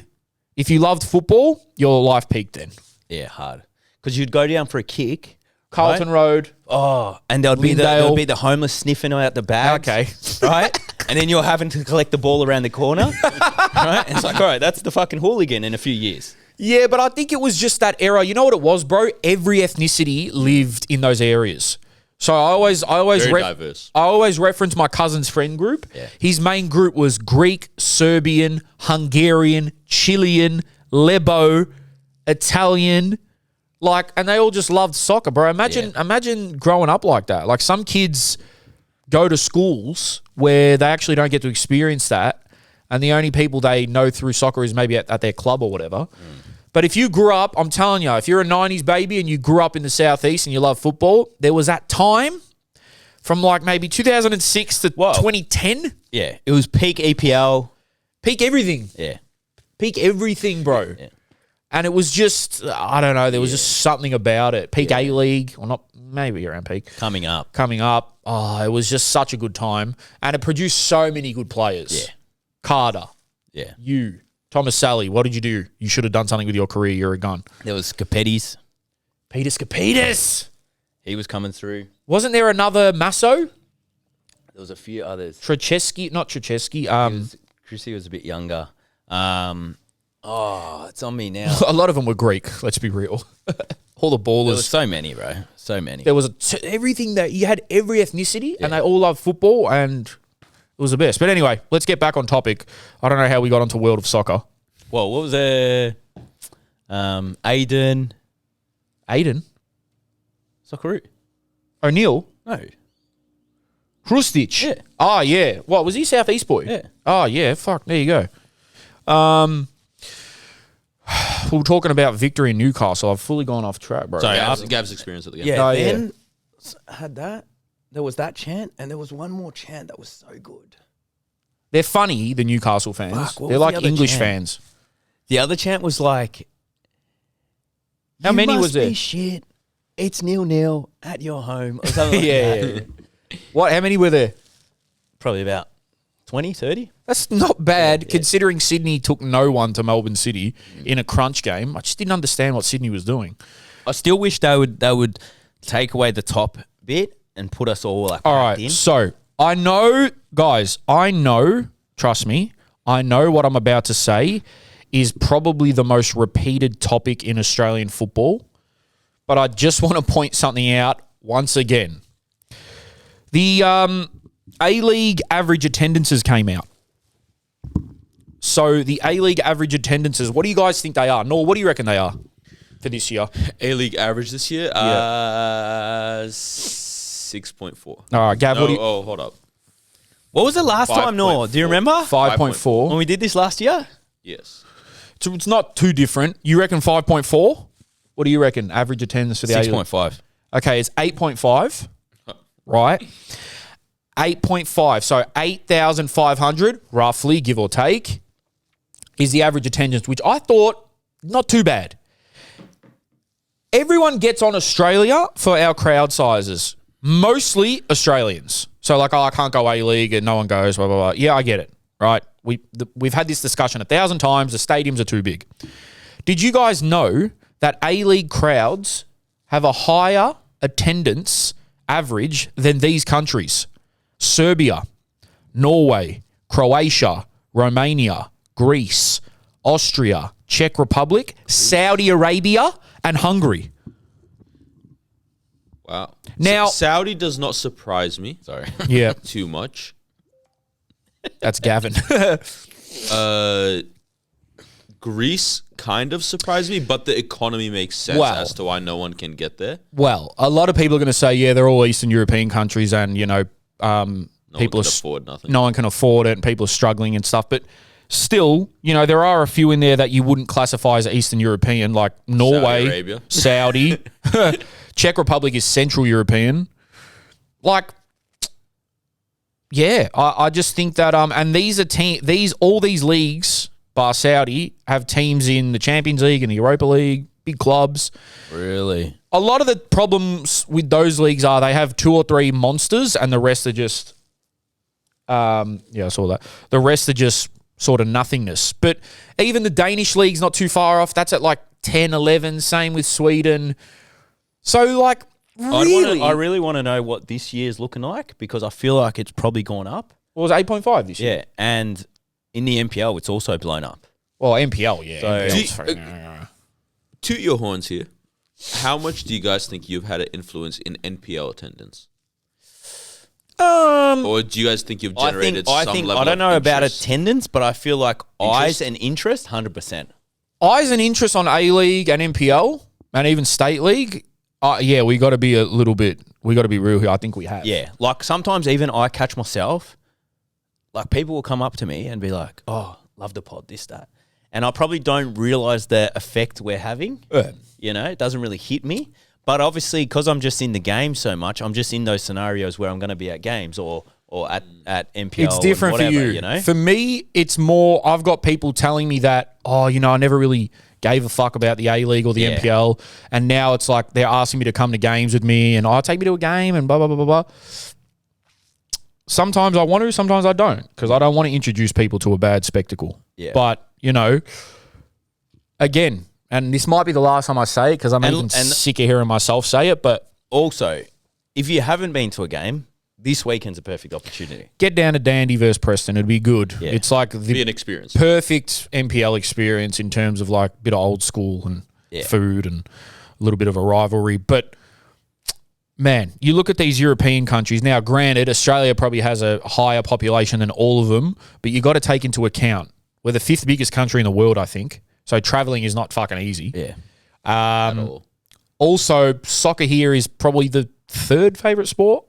if you loved football, your life peaked then. Yeah, hard. Because you'd go down for a kick. Carlton Road. Oh, and there'd be the homeless sniffing out the bags. Okay. Right? And then you're having to collect the ball around the corner. Right? And it's like, all right, that's the fucking hooligan in a few years. Yeah, but I think it was just that era. You know what it was, bro? Every ethnicity lived in those areas. So I always very diverse. I always reference my cousin's friend group. Yeah. His main group was Greek, Serbian, Hungarian, Chilean, Lebo, Italian, and they all just loved soccer, bro. Imagine growing up like that. Like some kids go to schools where they actually don't get to experience that, and the only people they know through soccer is maybe at their club or whatever. But if you grew up, I'm telling you, if you're a 90s baby and you grew up in the Southeast and you love football, there was that time from like maybe 2006 to 2010. Yeah, it was peak EPL. Peak everything. Yeah. Peak everything, bro. Yeah. And it was just, I don't know, there was just something about it. Peak A-League, or not, maybe around peak. Coming up. Oh, it was just such a good time. And it produced so many good players. Yeah. Carter. Yeah. You. Thomaselli, what did you do? You should have done something with your career. You're a gun. There was Scapetis. Peter Scapetis. He was coming through. Wasn't there another Masso? There was a few others. Not Trzeski. Chrissy was a bit younger. It's on me now. A lot of them were Greek, let's be real. All the ballers. There was so many, bro. So many. There was everything that you had every ethnicity and they all loved football and it was the best. But anyway, let's get back on topic. I don't know how we got onto World of Soccer. Well, what was there? Aiden. Socceroo. O'Neill? No. Hrustic? Yeah. Oh, yeah. What, was he Southeast boy? Yeah. Oh, yeah. Fuck, there you go. We were talking about victory in Newcastle. I've fully gone off track, bro. Sorry, Gav's experience at the game. Yeah, Oh, then had that. There was that chant, and there was one more chant that was so good. They're funny, the Newcastle fans. Fuck, what They're was like the other English chant? fans. The other chant was like, How many was there? Be shit. It's 0-0 at your home. Or something like that. Yeah. What? How many were there? Probably about 20, 30. That's not bad, considering Sydney took no one to Melbourne City in a crunch game. I just didn't understand what Sydney was doing. I still wish they would take away the top bit and put us all like All right, in. so I know, guys, trust me, I know what I'm about to say is probably the most repeated topic in Australian football, but I just want to point something out once again. The A-League average attendances came out. So the A-League average attendances, what do you guys think they are? Noor, what do you reckon they are for this year? A-League average this year? 6.4. All right, Gav, what do you... hold up. What was the last time, Noor? Do you remember? 5.4. When we did this last year? Yes. So it's not too different. You reckon 5.4? What do you reckon? Average attendance for the A-League? 6.5. Okay, it's 8.5, right? 8.5. So 8,500, roughly, give or take, is the average attendance, which I thought not too bad. Everyone gets on Australia for our crowd sizes. mostly Australians. So like, oh, I can't go A-League and no one goes, blah, blah, blah. Yeah, I get it, right? We've had this discussion 1,000 times. The stadiums are too big. Did you guys know that A-League crowds have a higher attendance average than these countries? Serbia, Norway, Croatia, Romania, Greece, Austria, Czech Republic, Saudi Arabia, and Hungary. Wow. Now, Saudi does not surprise me. Sorry. Yeah. Too much. That's Gavin. Greece kind of surprised me, but the economy makes sense as to why no one can get there. Well, a lot of people are going to say, yeah, they're all Eastern European countries and, you know, people can afford nothing. No one can afford it and people are struggling and stuff. But still, you know, there are a few in there that you wouldn't classify as Eastern European, like Norway, Saudi. Czech Republic is Central European. Like, yeah, I just think that and these are all these leagues, bar Saudi, have teams in the Champions League and the Europa League, big clubs. Really? A lot of the problems with those leagues are they have 2 or 3 monsters and the rest are just I saw that. The rest are just sort of nothingness. But even the Danish league's not too far off. That's at like 10, 11. Same with Sweden. So, like, really? I really want to know what this year's looking like because I feel like it's probably gone up. Well, it was 8.5 this year. Yeah, and in the NPL, it's also blown up. Well, NPL, yeah. So, toot your horns here. How much do you guys think you've had an influence in NPL attendance? Or do you guys think you've generated some level of interest? I don't know about attendance, but I feel like eyes and interest, 100%. Eyes and interest on A-League and NPL and even State League, yeah, we got to be we got to be real here. I think we have. Yeah, like sometimes even I catch myself, like people will come up to me and be like, oh, love the pod, this, that. And I probably don't realize the effect we're having. You know, it doesn't really hit me. But obviously, because I'm just in the game so much, I'm just in those scenarios where I'm going to be at games or at NPL. It's different whatever, for you. You know? For me, it's more, I've got people telling me that, oh, you know, I never really gave a fuck about the A-League or the NPL. And now it's like they're asking me to come to games with me and, take me to a game and blah, blah, blah, blah, blah. Sometimes I want to, sometimes I don't, because I don't want to introduce people to a bad spectacle. Yeah. But, you know, again, and this might be the last time I say it because I'm even sick of hearing myself say it, but also, if you haven't been to a game, this weekend's a perfect opportunity. Get down to Dandy versus Preston. It'd be good. Yeah. It's like be an experience. Perfect NPL experience in terms of like a bit of old school and food and a little bit of a rivalry. But, man, you look at these European countries. Now, granted, Australia probably has a higher population than all of them, but you got to take into account we're the 5th biggest country in the world, I think. So traveling is not fucking easy. Yeah. At all. Also, soccer here is probably the 3rd favourite sport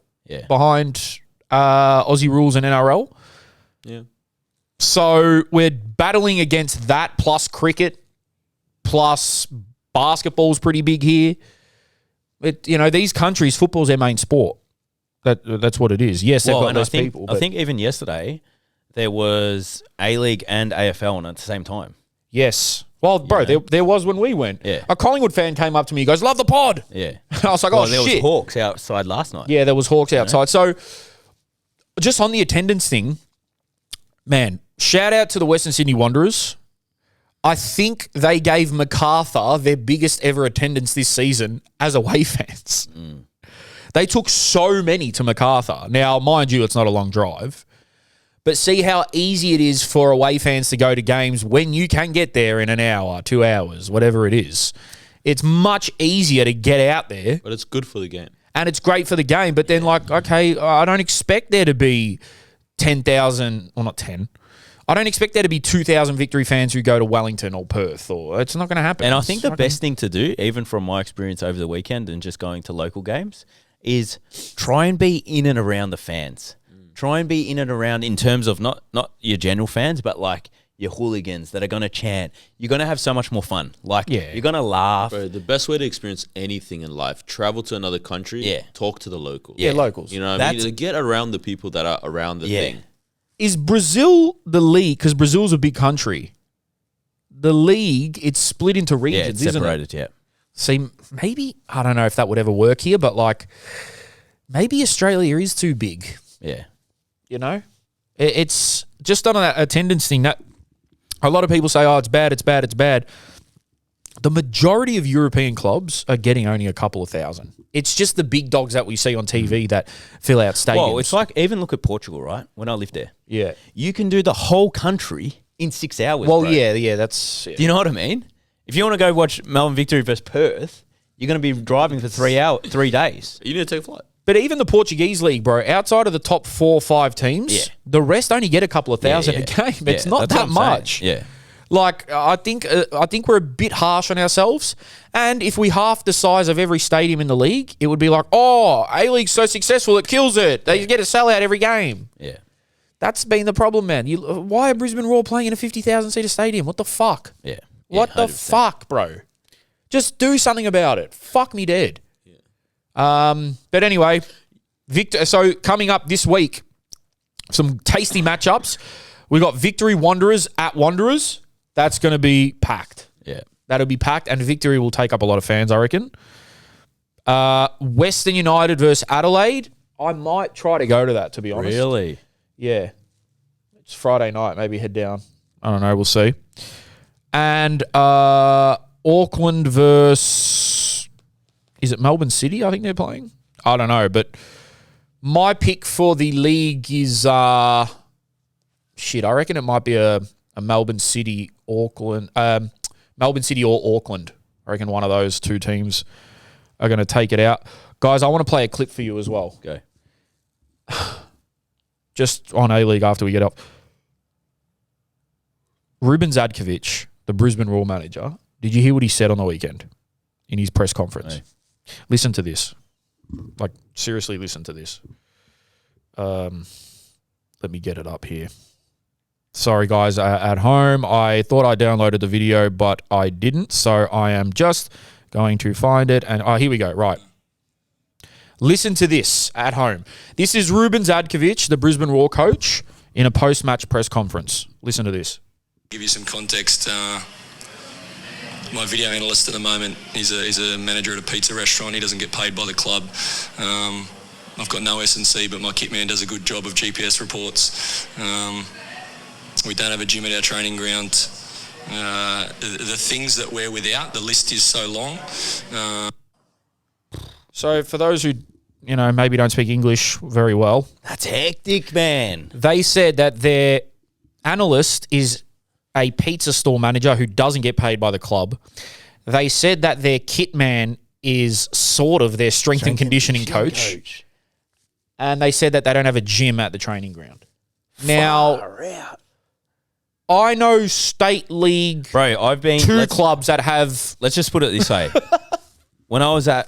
behind Aussie rules and NRL. Yeah. So we're battling against that plus cricket, plus basketball's pretty big here. These countries, football's their main sport. That's what it is. Yes, they've got those people. I think even yesterday there was A-League and AFL on at the same time. Yes. Well, bro, there was when we went. Yeah. A Collingwood fan came up to me. He goes, love the pod. Yeah. I was like, oh, there shit. was Hawks outside last night. Yeah, there was Hawks outside. So just on the attendance thing, man, shout out to the Western Sydney Wanderers. I think they gave MacArthur their biggest ever attendance this season as away fans. They took so many to MacArthur. Now, mind you, it's not a long drive. But see how easy it is for away fans to go to games when you can get there in an hour, 2 hours, whatever it is. It's much easier to get out there. But it's good for the game. And it's great for the game. But then, okay, I don't expect there to be 10,000, well, not 10. I don't expect there to be 2,000 Victory fans who go to Wellington or Perth. Or it's not going to happen. And I think the best thing to do, even from my experience over the weekend and just going to local games, is try and be in and around the fans. Try and be in and around in terms of not your general fans, but like your hooligans that are going to chant. You're going to have so much more fun. You're going to laugh. Bro, the best way to experience anything in life, travel to another country, talk to the locals. Yeah, locals. You know what I mean? Get around the people that are around the thing. Is Brazil the league? Because Brazil's a big country. The league, it's split into regions, it's separated, isn't it? See, maybe, I don't know if that would ever work here, but maybe Australia is too big. Yeah. You know, it's just on a attendance thing that a lot of people say, oh, it's bad, it's bad, it's bad. The majority of European clubs are getting only a couple of thousand. It's just the big dogs that we see on TV that fill out stadiums. Well, it's like, even look at Portugal, right? When I lived there. Yeah. You can do the whole country in 6 hours, Well, bro. yeah, that's... Yeah. Do you know what I mean? If you want to go watch Melbourne Victory versus Perth, you're going to be driving for 3 days. You need to take a flight. But even the Portuguese league, bro, outside of the top 4 or 5 teams, Yeah. the rest only get a couple of thousand a game. It's not that's that what I'm much. saying. Yeah. Like, I think we're a bit harsh on ourselves. And if we half the size of every stadium in the league, it would be like, oh, A-League's so successful, it kills it. They get a sellout every game. Yeah. That's been the problem, man. Why are Brisbane Roar playing in a 50,000-seater stadium? What the fuck? Yeah. What the 100%. fuck, bro? Just do something about it. Fuck me dead. Yeah. But anyway, Victor. So coming up this week, some tasty matchups. We got Victory Wanderers at Wanderers. That's going to be packed. Yeah. That'll be packed, and Victory will take up a lot of fans, I reckon. Western United versus Adelaide. I might try to go to that, to be honest. Really? Yeah. It's Friday night. Maybe head down. I don't know. We'll see. And Auckland versus... Is it Melbourne City? I think they're playing. I don't know. But my pick for the league is... shit, I reckon it might be a Melbourne City, Auckland... Melbourne City or Auckland. I reckon one of those 2 teams are going to take it out. Guys, I want to play a clip for you as well. Go. Just on A-League after we get up. Ruben Zadkovic, the Brisbane Roar manager, did you hear what he said on the weekend in his press conference? No. Listen to this. Like, seriously, listen to this. Let me get it up here. Sorry, guys, at home. I thought I downloaded the video, but I didn't, so I am just going to find it. And here we go. Right. Listen to this at home. This is Ruben Zadkovic, the Brisbane Roar coach, in a post-match press conference. Listen to this. Give you some context. My video analyst at the moment is a manager at a pizza restaurant. He doesn't get paid by the club. I've got no S&C, but my kit man does a good job of GPS reports. We don't have a gym at our training ground. The things that we're without, the list is so long. So for those who, maybe don't speak English very well, That's hectic, man. they said that their analyst is a pizza store manager who doesn't get paid by the club. They said that their kit man is sort of their strength and conditioning coach. And they said that they don't have a gym at the training ground. Now, Far out. I know state league Bro, I've been... 2 clubs that have... Let's just put it this way. When I was at...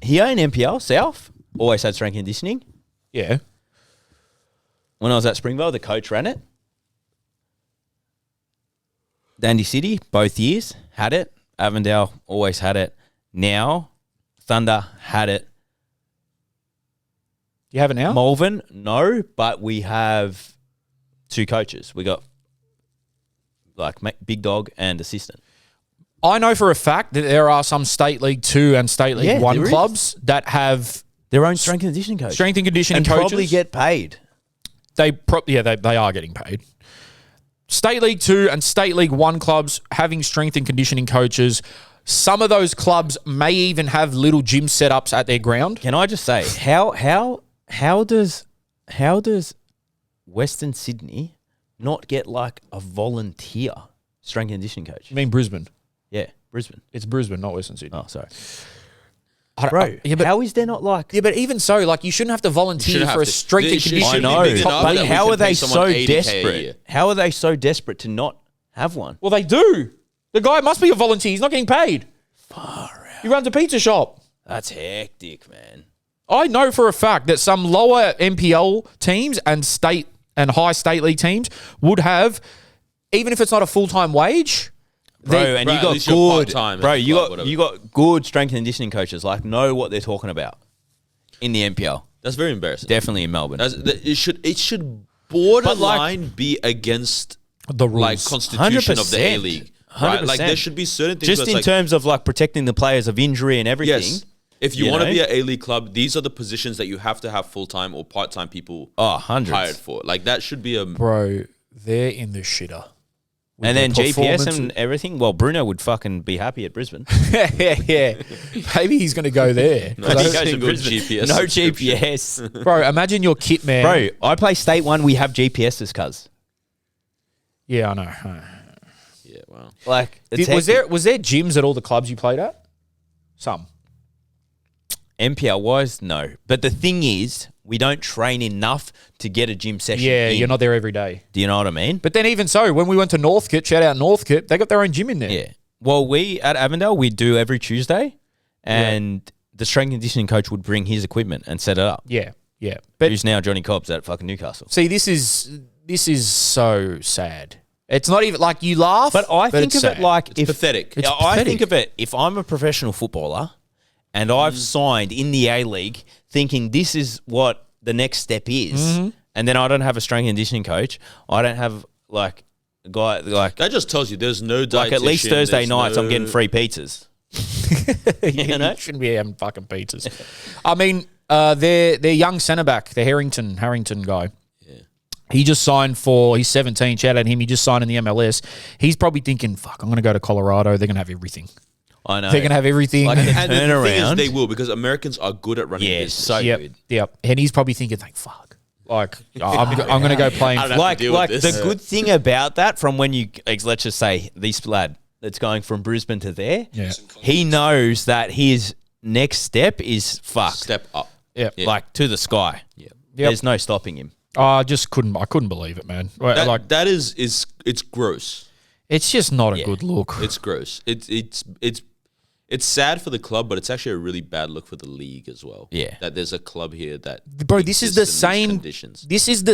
Here in NPL, South, always had strength and conditioning. Yeah. When I was at Springvale, the coach ran it. Dandy City, both years, had it. Avondale always had it. Now, Thunder had it. You have it now? Malvern, no, but we have 2 coaches. We got big dog and assistant. I know for a fact that there are some State League 2 and State League 1 there is. clubs that have Their own strength and conditioning coach. strength and conditioning and coaches. probably get paid. They are getting paid. State League 2 and State League 1 clubs having strength and conditioning coaches. Some of those clubs may even have little gym setups at their ground. Can I just say, how does Western Sydney not get like a volunteer strength and conditioning coach? You mean Brisbane? Yeah, Brisbane. It's Brisbane, not Western Sydney. Oh, sorry. Bro, How is there not like... Yeah, but even so, you shouldn't have to volunteer Shouldn't for have a to. strength and It should- conditioning. I know, be enough but that we how can are they pay so someone 80K a year. desperate? How are they so desperate to not have one? Well, they do. The guy must be a volunteer. He's not getting paid. Far out. He runs a pizza shop. That's hectic, man. I know for a fact that some lower NPL teams and state and high state league teams would have, even if it's not a full-time wage, Bro, they- and Bro, you at got least you're good, part-time bro. at the You club, got whatever. you got good strength and conditioning coaches. Know what they're talking about in the NPL. That's very embarrassing. Definitely in Melbourne. It should borderline be against the rules. constitution of the 100%. A-League. Right? 100%. There should be certain things Just where in it's terms of protecting the players of injury and everything. Yes. If you want to be an A-League club, these are the positions that you have to have full-time or part-time people hundreds hired for. Like, that should be a... Bro, they're in the shitter. And then GPS and everything. Well, Bruno would fucking be happy at Brisbane. yeah. Maybe he's going to go there. No, he goes to GPS. No GPS. Bro, imagine your kit man. Bro, I play State 1. We have GPSs, cuz. Yeah, I know. Yeah, wow. Like, Was there gyms at all the clubs you played at? Some. NPL-wise, no. But the thing is, we don't train enough to get a gym session in. You're not there every day. Do you know what I mean? But then even so, when we went to Northcote, shout out Northcote, they got their own gym in there. Yeah. Well, we, at Avondale, we do every Tuesday, and the strength and conditioning coach would bring his equipment and set it up. Yeah, yeah. But who's now Johnny Cobbs at fucking Newcastle. See, this is so sad. It's not even like you laugh, but I think of it like it's pathetic. I think of it if I'm a professional footballer and I've signed in the A-League thinking this is what the next step is, and then I don't have a strength and conditioning coach, I don't have like a guy like that just tells you there's no dietitian. Like at least Thursday nights I'm getting free pizzas. You know? Shouldn't be having fucking pizzas. I mean, their young centre back, the Harrington guy. He just signed he's 17, shout out to him, he just signed in the MLS. He's probably thinking, fuck, I'm going to go to Colorado, they're going to have everything. I know. They're going to have everything. Like, and the thing is, they will, because Americans are good at running business. So good. Yep. And he's probably thinking, like, fuck. Like, I'm going to go playing. Like the good thing about that from when you, let's just say, this lad that's going from Brisbane to there, he knows that his next step is Step up. Like to the sky. Yep. There's no stopping him. I couldn't believe it, man. That is it's gross. It's just not a good look. It's gross. It's sad for the club, but it's actually a really bad look for the league as well. Yeah. That there's a club here that Bro, this is the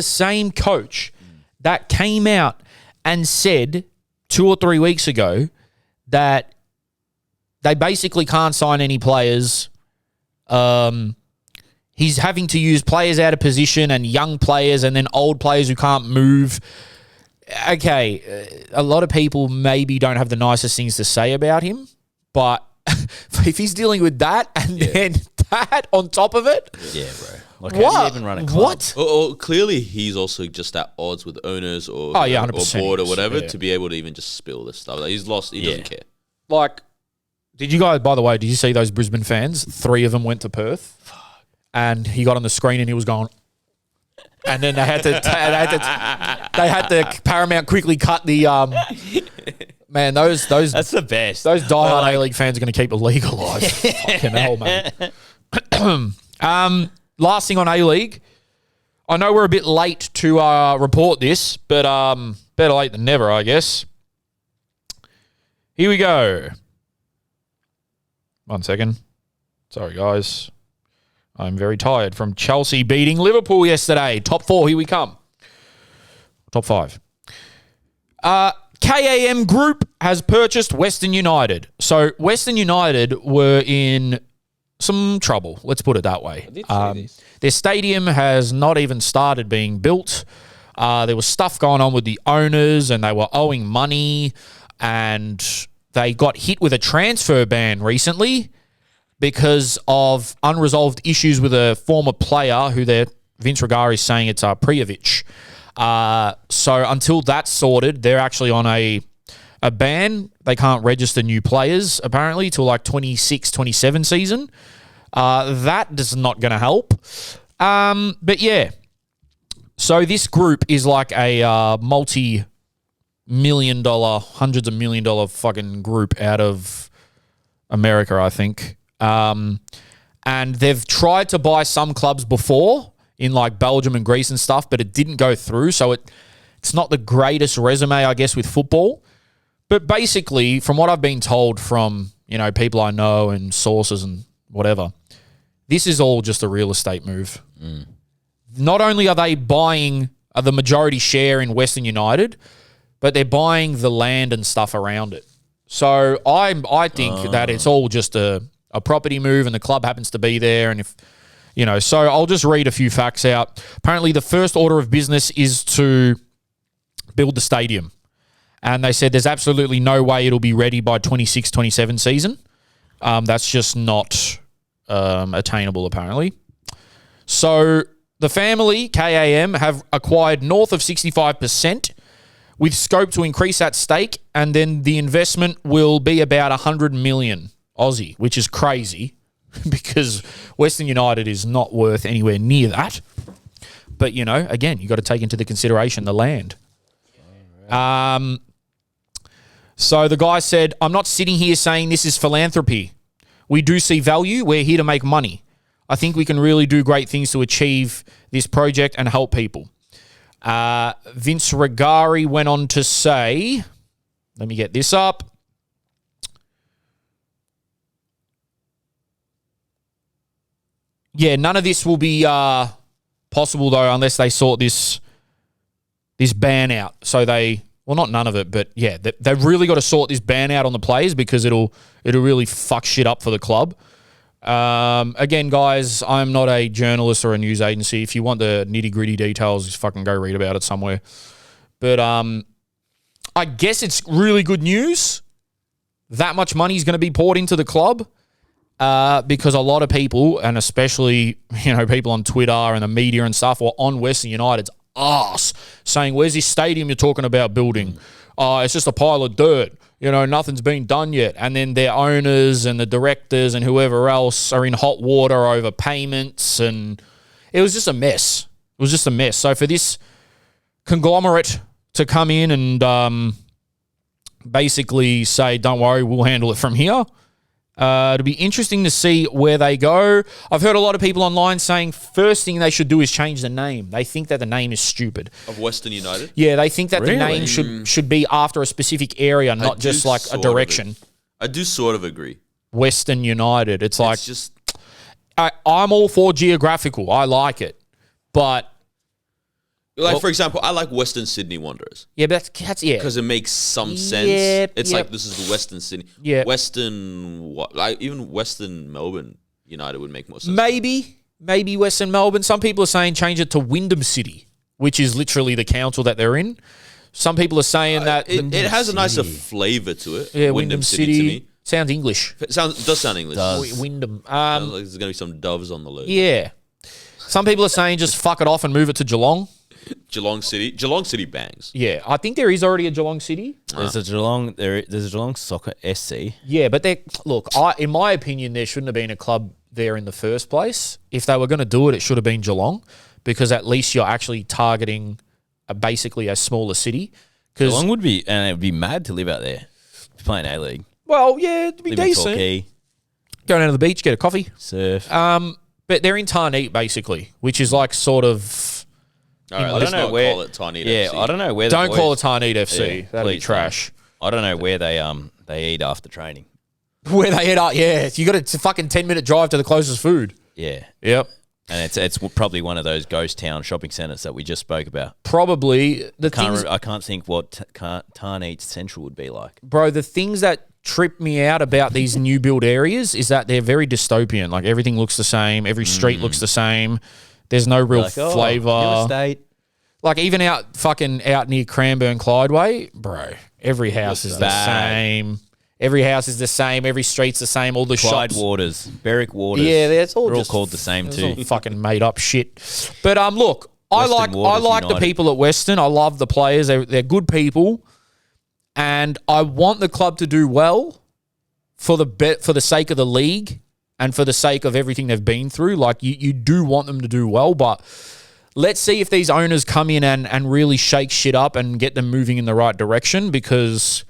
same coach that came out and said 2 or 3 weeks ago that they basically can't sign any players. He's having to use players out of position and young players and then old players who can't move. Okay, a lot of people maybe don't have the nicest things to say about him, but if he's dealing with that and then that on top of it. Yeah, bro. Like, how do you even run a club? What? Or clearly he's also just at odds with owners or, or 100% board or whatever to be able to even just spill this stuff. Like, he's lost. He doesn't care. Like, did you see those Brisbane fans? 3 of them went to Perth. And he got on the screen and he was going, and then they had to Paramount quickly cut the man. Those that's the best. Those diehard A-League fans are going to keep the league alive. Fucking hell, man. Last thing on A-League, I know we're a bit late to report this, but better late than never, I guess. Here we go. 1 second. Sorry, guys. I'm very tired from Chelsea beating Liverpool yesterday. Top 4, here we come. Top 5. KAM Group has purchased Western United. So Western United were in some trouble, let's put it that way. Their stadium has not even started being built. There was stuff going on with the owners and they were owing money, and they got hit with a transfer ban recently because of unresolved issues with a former player who Vince Regari is saying it's Prijovic. So until that's sorted, they're actually on a ban. They can't register new players, apparently, till like 26-27 season. That is not going to help. But yeah. So this group is like a multi-million dollar, hundreds of $1 million fucking group out of America, I think. And they've tried to buy some clubs before in like Belgium and Greece and stuff, but it didn't go through. So it's not the greatest resume, I guess, with football. But basically, from what I've been told from, people I know and sources and whatever, this is all just a real estate move. Not only are they buying the majority share in Western United, but they're buying the land and stuff around it. So I think that it's all just a property move, and the club happens to be there. And so I'll just read a few facts out. Apparently, the first order of business is to build the stadium. And they said there's absolutely no way it'll be ready by 26-27 season. That's just not attainable, apparently. So the family, KAM, have acquired north of 65% with scope to increase that stake, and then the investment will be about 100 million Aussie, which is crazy because Western United is not worth anywhere near that. But, you know, again, you got to take into the consideration the land. So the guy said, I'm not sitting here saying this is philanthropy. We do see value. We're here to make money. I think we can really do great things to achieve this project and help people. Vince Regari went on to say, let me get this up. Yeah, none of this will be possible, though, unless they sort this ban out. So well, not none of it, but yeah, they've really got to sort this ban out on the players because it'll really fuck shit up for the club. Again, guys, I'm not a journalist or a news agency. If you want the nitty-gritty details, just fucking go read about it somewhere. But I guess it's really good news. That much money is going to be poured into the club because a lot of people, and especially, you know, people on Twitter and the media and stuff, were on Western United's ass saying, where's this stadium you're talking about building? It's just a pile of dirt. You know, nothing's been done yet. And then their owners and the directors and whoever else are in hot water over payments. And it was just a mess. It was just a mess. So for this conglomerate to come in and basically say, don't worry, we'll handle it from here. It'll be interesting to see where they go. I've heard a lot of people online saying first thing they should do is change the name. They think that the name is stupid. Of Western United? Yeah, they think that the name should be after a specific area, not just like a direction. I do sort of agree. Western United. It's like... It's just... I'm all for geographical. I like it. But... for example, I like Western Sydney Wanderers. Yeah, but that's yeah. Because it makes some sense. It's like, this is the Western Sydney. Yeah. Even Western Melbourne United would make more sense. Maybe Western Melbourne. Some people are saying change it to Wyndham City, which is literally the council that they're in. Some people are saying that... It has a nicer flavour to it. Yeah, Wyndham City to me. Sounds English. It does sound English. Wyndham. Like there's going to be some doves on the logo. Yeah. Some people are saying just fuck it off and move it to Geelong. Geelong City bangs. Yeah, I think there is already a Geelong City. There's a Geelong Soccer SC. Yeah, but in my opinion, there shouldn't have been a club there in the first place. If they were going to do it, it should have been Geelong, because at least you're actually targeting basically a smaller city. Geelong would be, and it would be mad to live out there, playing A-League. Well, yeah, it'd be decent. Go down to the beach, get a coffee, surf. But they're in Tarneet basically, which is like sort of. All right, let's not call it Tarneet FC. I don't know where. Don't call it Tarneet FC. Yeah, that'd be trash. I don't know where they eat after training. Where they eat up? Yeah, you got a fucking 10-minute drive to the closest food. Yeah. Yep. And it's probably one of those ghost town shopping centres that we just spoke about. Probably I can't think what Tarneet Central would be like. Bro, the things that trip me out about these new build areas is that they're very dystopian. Like everything looks the same. Every street looks the same. There's no real flavour. Like even out near Cranbourne, Clydeway, bro, every house is the same. Every house is the same. Every street's the same. All the shops. Waters, Berwick Waters. Yeah, they're all called the same too. All fucking made up shit. But look, I like the people at Western. I love the players. They're good people, and I want the club to do well for the sake of the league and for the sake of everything they've been through. Like you do want them to do well, but let's see if these owners come in and really shake shit up and get them moving in the right direction, because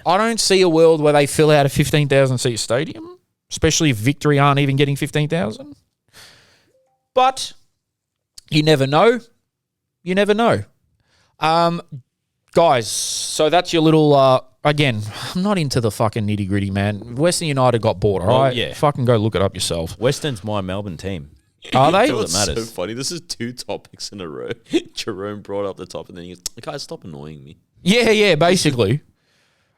I don't see a world where they fill out a 15,000-seat stadium, especially if Victory aren't even getting 15,000. But you never know. You never know. Guys, so that's your little... Again, I'm not into the fucking nitty-gritty, man. Western United got bought, all right? Yeah. Fucking go look it up yourself. Western's my Melbourne team. Are they? That's so funny. This is 2 topics in a row. Jerome brought up the top, and then he goes, guys, stop annoying me. Yeah, basically.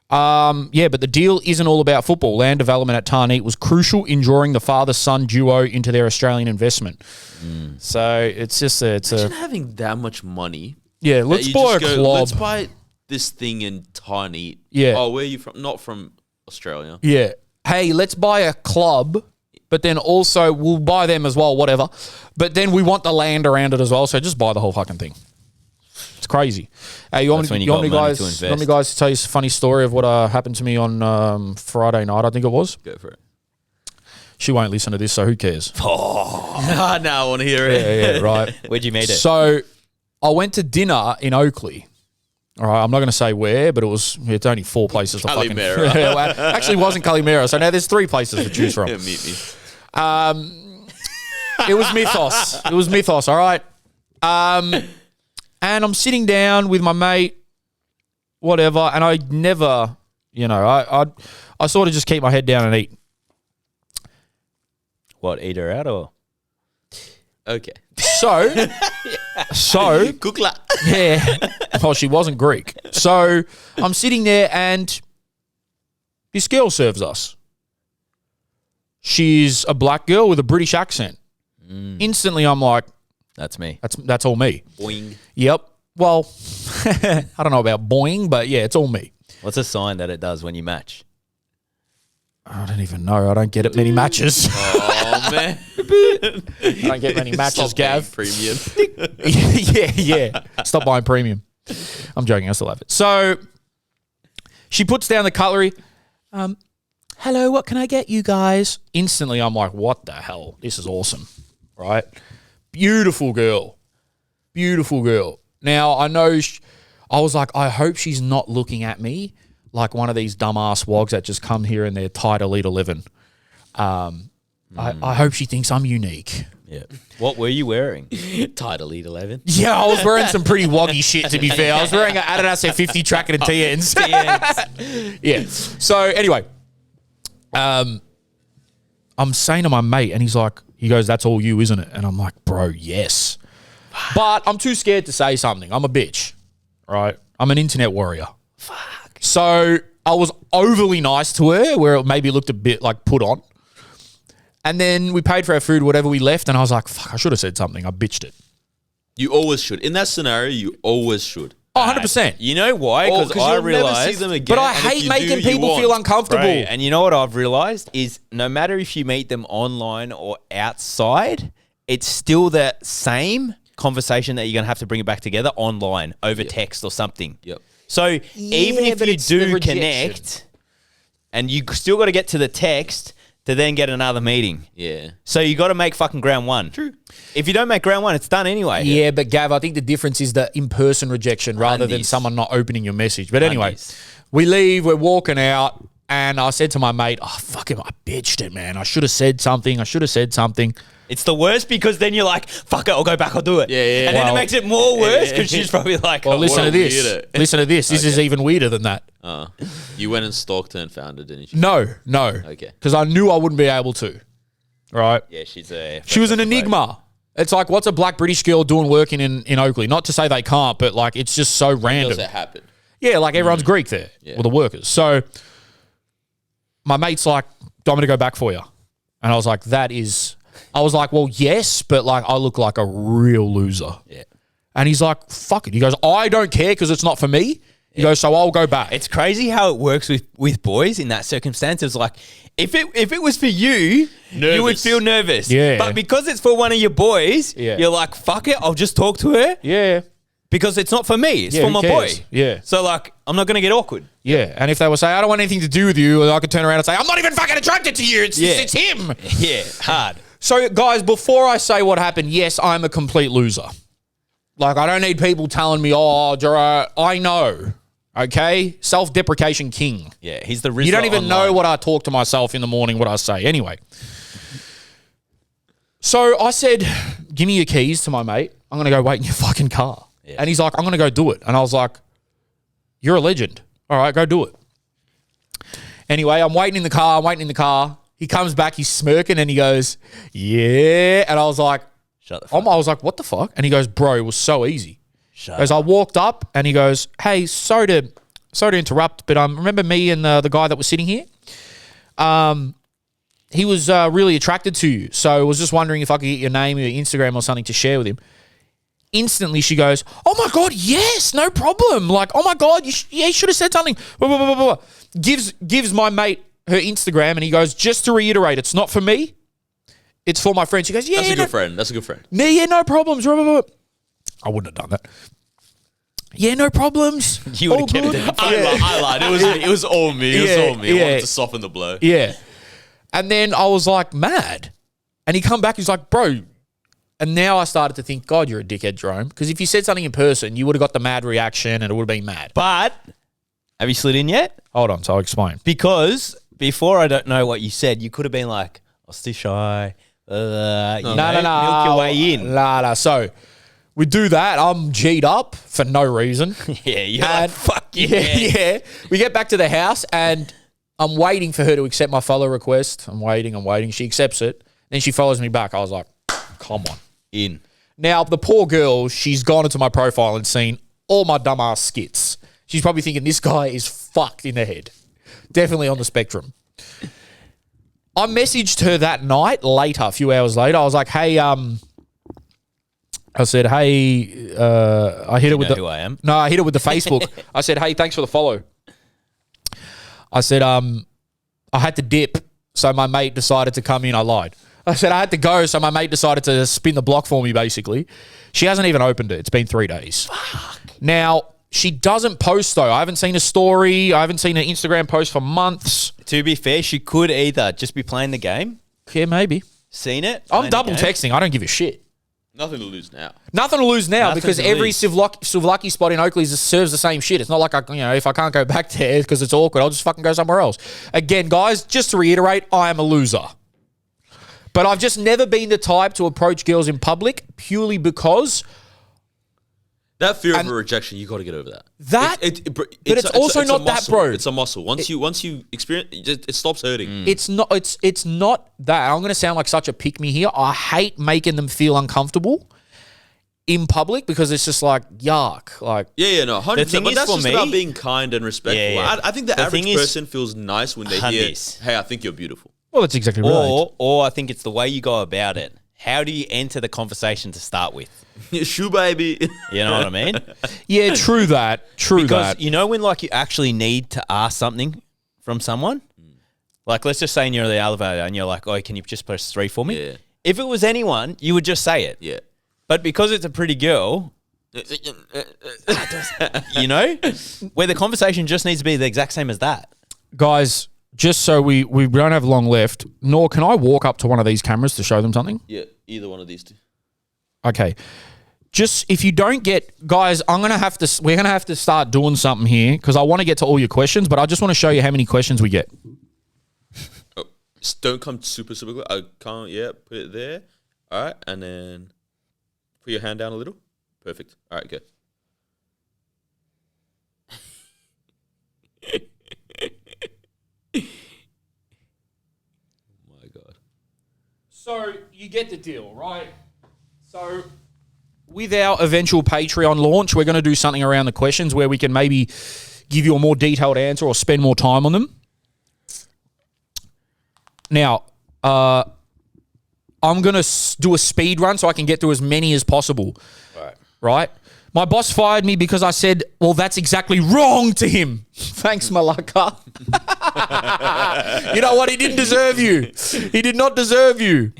But the deal isn't all about football. Land development at Tarneet was crucial in drawing the father-son duo into their Australian investment. So it's just Imagine having that much money. Yeah, let's buy a club. Let's buy this thing in Tarneet. Yeah. Oh, where are you from? Not from Australia. Yeah. Hey, let's buy a club but then also we'll buy them as well, whatever. But then we want the land around it as well, so just buy the whole fucking thing. It's crazy. Hey, you want me guys to tell you a funny story of what happened to me on Friday night, I think it was? Go for it. She won't listen to this, so who cares? Oh, no, I want to hear it. Yeah, right. Where'd you meet it? So I went to dinner in Oakley. All right, I'm not going to say where, but it's only 4 places to fucking... Calimera. Actually, it wasn't Calimera, so now there's 3 places to choose from. Yeah, meet me. It was Mythos. It was Mythos, all right? And I'm sitting down with my mate, whatever, and I never, I sort of just keep my head down and eat. What, eat her out or? Okay. So, Kukla. yeah. Well, she wasn't Greek. So I'm sitting there and this girl serves us. She's a black girl with a British accent. Instantly, I'm like, That's me. that's all me. Boing. Yep. Well, I don't know about boing, but yeah, it's all me. What's a sign that it does when you match? I don't even know. I don't get many matches. Oh, man. I don't get many matches, Stop Gav. Premium. yeah. Stop buying premium. I'm joking. I still have it. So she puts down the cutlery. Hello, what can I get you guys? Instantly, I'm like, what the hell? This is awesome, right? Beautiful girl. Beautiful girl. Now, I know I was like, I hope she's not looking at me like one of these dumbass wogs that just come here in their tight Elite 11. I hope she thinks I'm unique. Yeah. What were you wearing? Tight Elite 11. Yeah, I was wearing some pretty woggy shit, to be fair. I was wearing an Adidas F50 tracker and TNs. Yeah. So, anyway, I'm saying to my mate, and he goes, that's all you, isn't it? And I'm like, bro, yes. But I'm too scared to say something. I'm a bitch, right? I'm an internet warrior. Fuck. So I was overly nice to her, where it maybe looked a bit like put on. And then we paid for our food, whatever, we left, and I was like, fuck, I should have said something. I bitched it. You always should. In that scenario, you always should. Oh, 100%. You know why? Because I you'll never see realized... them again. But I and if hate you making do, you people won't. feel uncomfortable. Right. And you know what I've realized is no matter if you meet them online or outside, it's still the same conversation that you're going to have to bring it back together online over text or something. Yep. So even if but you it's the do rejection. connect and you still got to get to the text to then get another meeting. Yeah. So you got to make fucking ground one. True. If you don't make ground one, it's done anyway. Yeah, but Gav, I think the difference is the in-person rejection rather than someone not opening your message. But anyway, we leave, we're walking out, and I said to my mate, oh, fuck him, I bitched it, man. I should have said something. It's the worst because then you're like, fuck it, I'll go back, I'll do it. Yeah. And then it makes it more worse because she's probably like, Well, listen what to a this. weirdo. Listen to this. This is even weirder than that. You went and stalked her and found her, didn't you? No. Okay. Because I knew I wouldn't be able to. Right? Yeah, She was an enigma. It's like, what's a black British girl doing working in Oakley? Not to say they can't, but like, it's just so random. Does that happen? Yeah, like everyone's Greek there, or the workers. So my mate's like, do you want me to go back for you? And I was like, I was like, well, yes, but like I look like a real loser. Yeah. And he's like, fuck it. He goes, I don't care because it's not for me. He goes, so I'll go back. It's crazy how it works with boys in that circumstance. It's like, if it was for you, you would feel nervous. Yeah. But because it's for one of your boys, you're like, fuck it, I'll just talk to her. Yeah. Because it's not for me, it's Yeah, for who my cares? boy. Yeah. So like, I'm not going to get awkward. Yeah. And if they were saying, I don't want anything to do with you, I could turn around and say, I'm not even fucking attracted to you. It's him. Yeah, hard. So, guys, before I say what happened, yes, I'm a complete loser. Like, I don't need people telling me, oh, Jerome, I know. Okay? Self-deprecation king. Yeah, he's the Rizzler You don't even online. know what I talk to myself in the morning, what I say. Anyway. So I said, give me your keys to my mate. I'm going to go wait in your fucking car. Yeah. And he's like, I'm going to go do it. And I was like, you're a legend. All right, go do it. Anyway, I'm waiting in the car. He comes back, he's smirking, and he goes, yeah. And I was like, shut the fuck I was like, what the fuck? And he goes, bro, it was so easy. As I walked up, and he goes, hey, sorry to interrupt, but remember me and the guy that was sitting here? He was really attracted to you. So I was just wondering if I could get your name or your Instagram or something to share with him. Instantly, she goes, oh, my God, yes, no problem. Like, oh, my God, you should have said something. Blah, blah, blah, blah. Gives my mate her Instagram, and he goes, just to reiterate, it's not for me. It's for my friend. She goes, yeah, That's a good friend. That's a good friend. yeah, no problems. I wouldn't have done that. Yeah, no problems. You would have kept it. I lied. It was all me. It was all me. I wanted to soften the blow. Yeah. And then I was like, mad. And he come back, he's like, bro. And now I started to think, God, you're a dickhead, Jerome. Because if you said something in person, you would have got the mad reaction and it would have been mad. But have you slid in yet? Hold on, so I'll explain. Because before I don't know what you said, you could have been like, I'm still shy. No. Milk your way in. Nah. So we do that. I'm G'd up for no reason. Yeah, you're like, fuck yeah. Yeah. We get back to the house and I'm waiting for her to accept my follow request. I'm waiting. She accepts it. Then she follows me back. I was like, come on. In. Now, the poor girl, she's gone into my profile and seen all my dumbass skits. She's probably thinking this guy is fucked in the head. Definitely on the spectrum. I messaged her that night later, a few hours later. I was like, hey, I said, hey, I hit it with who I am? No, I hit it with the Facebook. I said, hey, thanks for the follow. I said, I had to dip, so my mate decided to come in. I lied. I said, I had to go, so my mate decided to spin the block for me, basically. She hasn't even opened it. It's been 3 days. Fuck. Now, she doesn't post, though. I haven't seen a story. I haven't seen an Instagram post for months. To be fair, she could either just be playing the game. Yeah, maybe. Seen it. I'm double texting. I don't give a shit. Nothing to lose now. Nothing to lose now Nothing because to every lose. Souvlaki spot in Oakley serves the same shit. It's not like, if I can't go back there because it's awkward, I'll just fucking go somewhere else. Again, guys, just to reiterate, I am a loser. But I've just never been the type to approach girls in public purely because... That fear of a rejection, you got to get over that. It's also not that, bro. It's a muscle. Once you experience, it stops hurting. It's not that. I'm going to sound like such a pick-me here. I hate making them feel uncomfortable in public because it's just like, yuck. Like, no, 100%. The thing But is that's for just me- about being kind and respectful. Yeah. I think the average thing is- person feels nice when they hear, 100. hey, I think you're beautiful. well, that's exactly right. Or I think it's the way you go about it. How do you enter the conversation to start with? Shoe baby. You know what I mean? Yeah, true that. Because you know when like you actually need to ask something from someone? Like let's just say you're in the elevator and you're like, oh, can you just press 3 for me? Yeah. If it was anyone, you would just say it. Yeah. But because it's a pretty girl, you know, where the conversation just needs to be the exact same as that. Guys, just so we don't have long left, Noor, can I walk up to one of these cameras to show them something? Yeah, either one of these two. Okay. Just if you don't get, guys, we're gonna have to start doing something here because I want to get to all your questions, but I just want to show you how many questions we get. Oh, don't come super quick. I can't. Yeah, put it there. All right, and then put your hand down a little. Perfect. All right, good. My God. So you get the deal, right? So with our eventual Patreon launch, we're going to do something around the questions where we can maybe give you a more detailed answer or spend more time on them. Now, I'm going to do a speed run so I can get through as many as possible. Right? My boss fired me because I said, well, that's exactly wrong to him. Thanks, Malaka. You know what? He didn't deserve you. He did not deserve you.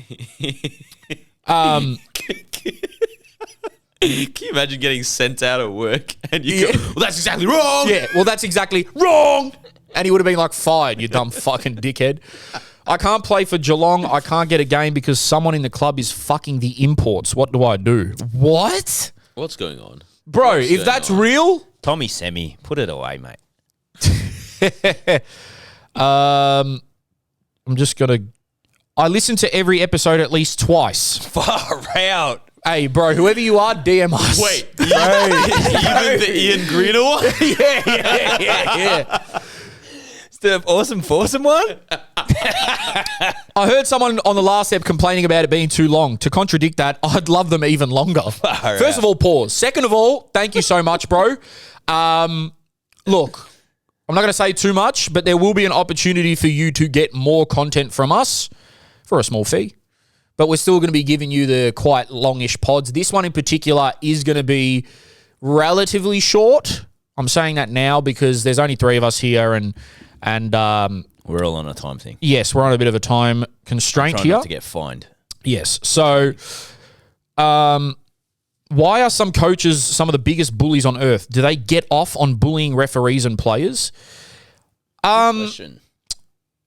Can you imagine getting sent out of work and you go, well, that's exactly wrong. Yeah, well, that's exactly wrong. And he would have been like, fired, you dumb fucking dickhead. I can't play for Geelong. I can't get a game because someone in the club is fucking the imports. What do I do? What? What's going on? Bro, What's if going that's on? real... Tommy Semi, put it away, mate. I'm just going to... I listen to every episode at least twice. Far out. Hey, bro, whoever you are, DM us. Wait, even the Ian Greener one? Yeah. It's the awesome foursome one? I heard someone on the last ep complaining about it being too long. To contradict that, I'd love them even longer. First of all, pause. Second of all, thank you so much, bro. Look, I'm not going to say too much, but there will be an opportunity for you to get more content from us for a small fee. But we're still going to be giving you the quite longish pods. This one in particular is going to be relatively short. I'm saying that now because there's only 3 of us here and we're all on a time thing. yes, we're on a bit of a time constraint Try here. not to get fined. Yes. So, why are some coaches some of the biggest bullies on earth? Do they get off on bullying referees and players? Question.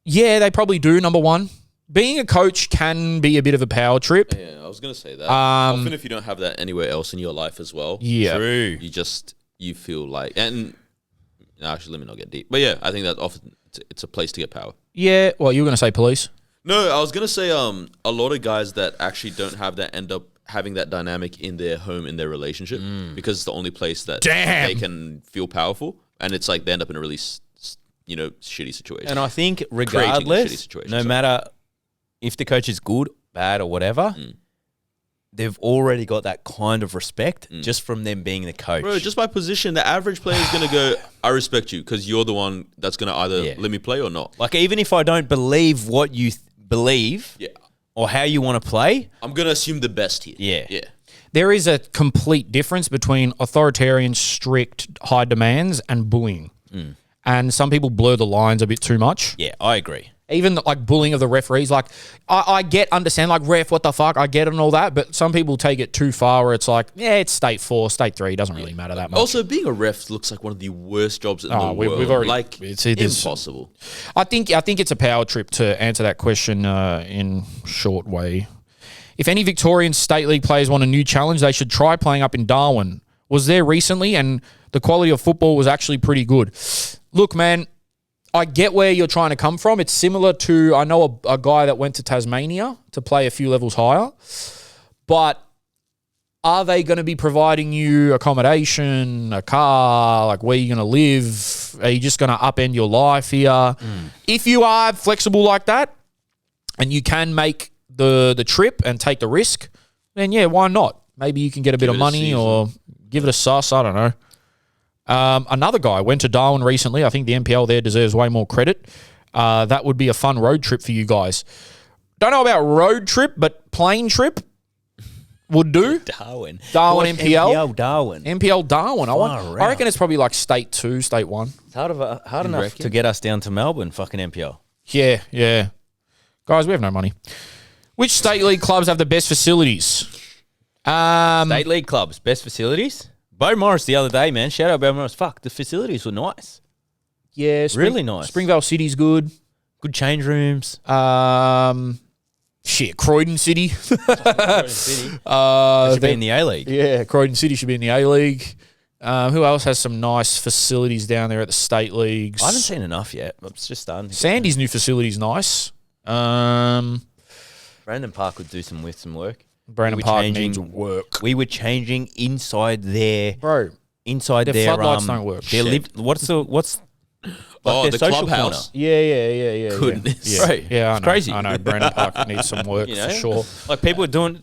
Yeah, they probably do, number one. Being a coach can be a bit of a power trip. Yeah, I was gonna say that. Often, if you don't have that anywhere else in your life as well, Yeah. True. you feel like, and actually, let me not get deep. But yeah, I think that often it's a place to get power. Yeah, well, you were going to say police. No, I was gonna say a lot of guys that actually don't have that end up having that dynamic in their home, in their relationship, because it's the only place that Damn. they can feel powerful, and it's like they end up in a really shitty situation. And I think shitty regardless, situation, no sorry. matter if the coach is good, bad, or whatever, they've already got that kind of respect just from them being the coach. Bro, just by position, the average player is going to go, I respect you because you're the one that's going to either let me play or not. Like, even if I don't believe what you believe or how you want to play, I'm going to assume the best here. Yeah. Yeah. There is a complete difference between authoritarian, strict, high demands and bullying. And some people blur the lines a bit too much. yeah, I agree. Even like bullying of the referees, like understand like ref, what the fuck, I get it and all that, but some people take it too far where it's like, yeah, it's state 4, state 3, doesn't really matter that much. Also, being a ref looks like one of the worst jobs in the world. we've already- like, it's impossible. I think it's a power trip to answer that question in short way. If any Victorian State League players want a new challenge, they should try playing up in Darwin. Was there recently, and the quality of football was actually pretty good. Look, man, I get where you're trying to come from. It's similar to, I know a guy that went to Tasmania to play a few levels higher, but are they going to be providing you accommodation, a car, like where you're going to live? Are you just going to upend your life here? If you are flexible like that and you can make the trip and take the risk, then yeah, why not? Maybe you can get a bit of it a money season. or give it a suss. I don't know. Another guy went to Darwin recently. I think the NPL there deserves way more credit. That would be a fun road trip for you guys. Don't know about road trip, but plane trip would do. Darwin. Darwin What, NPL? Darwin. NPL Darwin. Far I reckon it's probably like state 2, state 1. It's hard enough reckon? to get us down to Melbourne, fucking NPL. Yeah. Guys, we have no money. Which state league clubs have the best facilities? State league clubs, best facilities. Bo Morris the other day, man. Shout out Bo Morris. Fuck, the facilities were nice. Yeah, Really nice. Springvale City's good. Good change rooms. Croydon City. Should be in the A League. Yeah, Croydon City should be in the A-League. Who else has some nice facilities down there at the state leagues? I haven't seen enough yet. It's just starting. To Sandy's new facility's nice. Brandon Park would do some work. Brandon We were Park changing- needs work. We were changing inside their Bro, inside their their floodlights don't work. Their Shit. what's Oh, their the social clubhouse. Yeah. Goodness. Yeah, Right. yeah, I It's know. crazy. I know. Brandon Park needs some work You know? for sure. Like people are doing.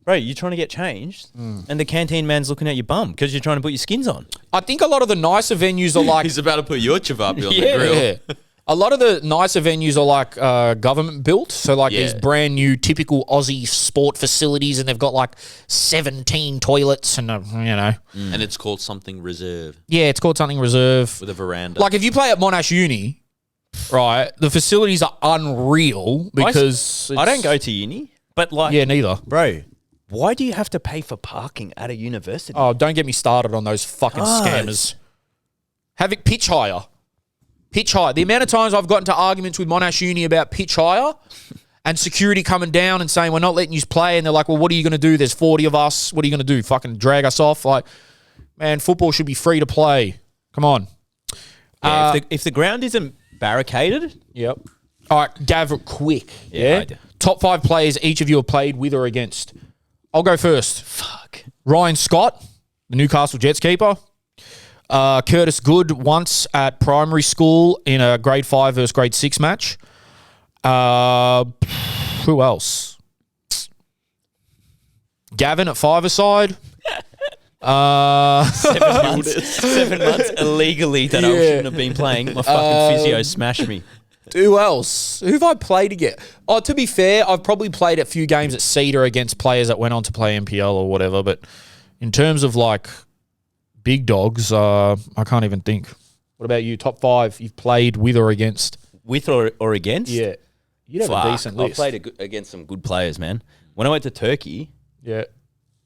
Bro, you're trying to get changed, and the canteen man's looking at your bum because you're trying to put your skins on. I think a lot of the nicer venues are like... He's about to put your chavapi on Yeah. the grill. Yeah. A lot of the nicer venues are like government built. So like these Yeah. brand new typical Aussie sport facilities, and they've got like 17 toilets and, And it's called something reserve Yeah, it's called something reserve. with a veranda. Like if you play at Monash Uni, right, the facilities are unreal because... I don't go to uni, but like, Yeah, neither. bro, why do you have to pay for parking at a university? Oh, don't get me started on those fucking God. scammers. Have it pitch higher. Pitch higher. The amount of times I've gotten to arguments with Monash Uni about pitch higher and security coming down and saying, we're not letting you play. And they're like, well, what are you going to do? There's 40 of us. What are you going to do? Fucking drag us off? Like, man, football should be free to play. Come on. Yeah, if the ground isn't barricaded, Yep. All right, Gavin, quick. Yeah, I do. Top 5 players each of you have played with or against. I'll go first. fuck. Ryan Scott, the Newcastle Jets keeper. Curtis Good once at primary school in a grade 5 versus grade 6 match. Who else? Gavin at 5-a-side. 7 months illegally that I Yeah. shouldn't have been playing. My fucking physio smashed me. Who else? Who have I played against? Oh, to be fair, I've probably played a few games at Cedar against players that went on to play NPL or whatever. But in terms of like big dogs, I can't even think. What about you? Top 5 you've played with or against? With or against? You'd have a decent I list. played against some good players, man. When I went to Turkey, Yeah.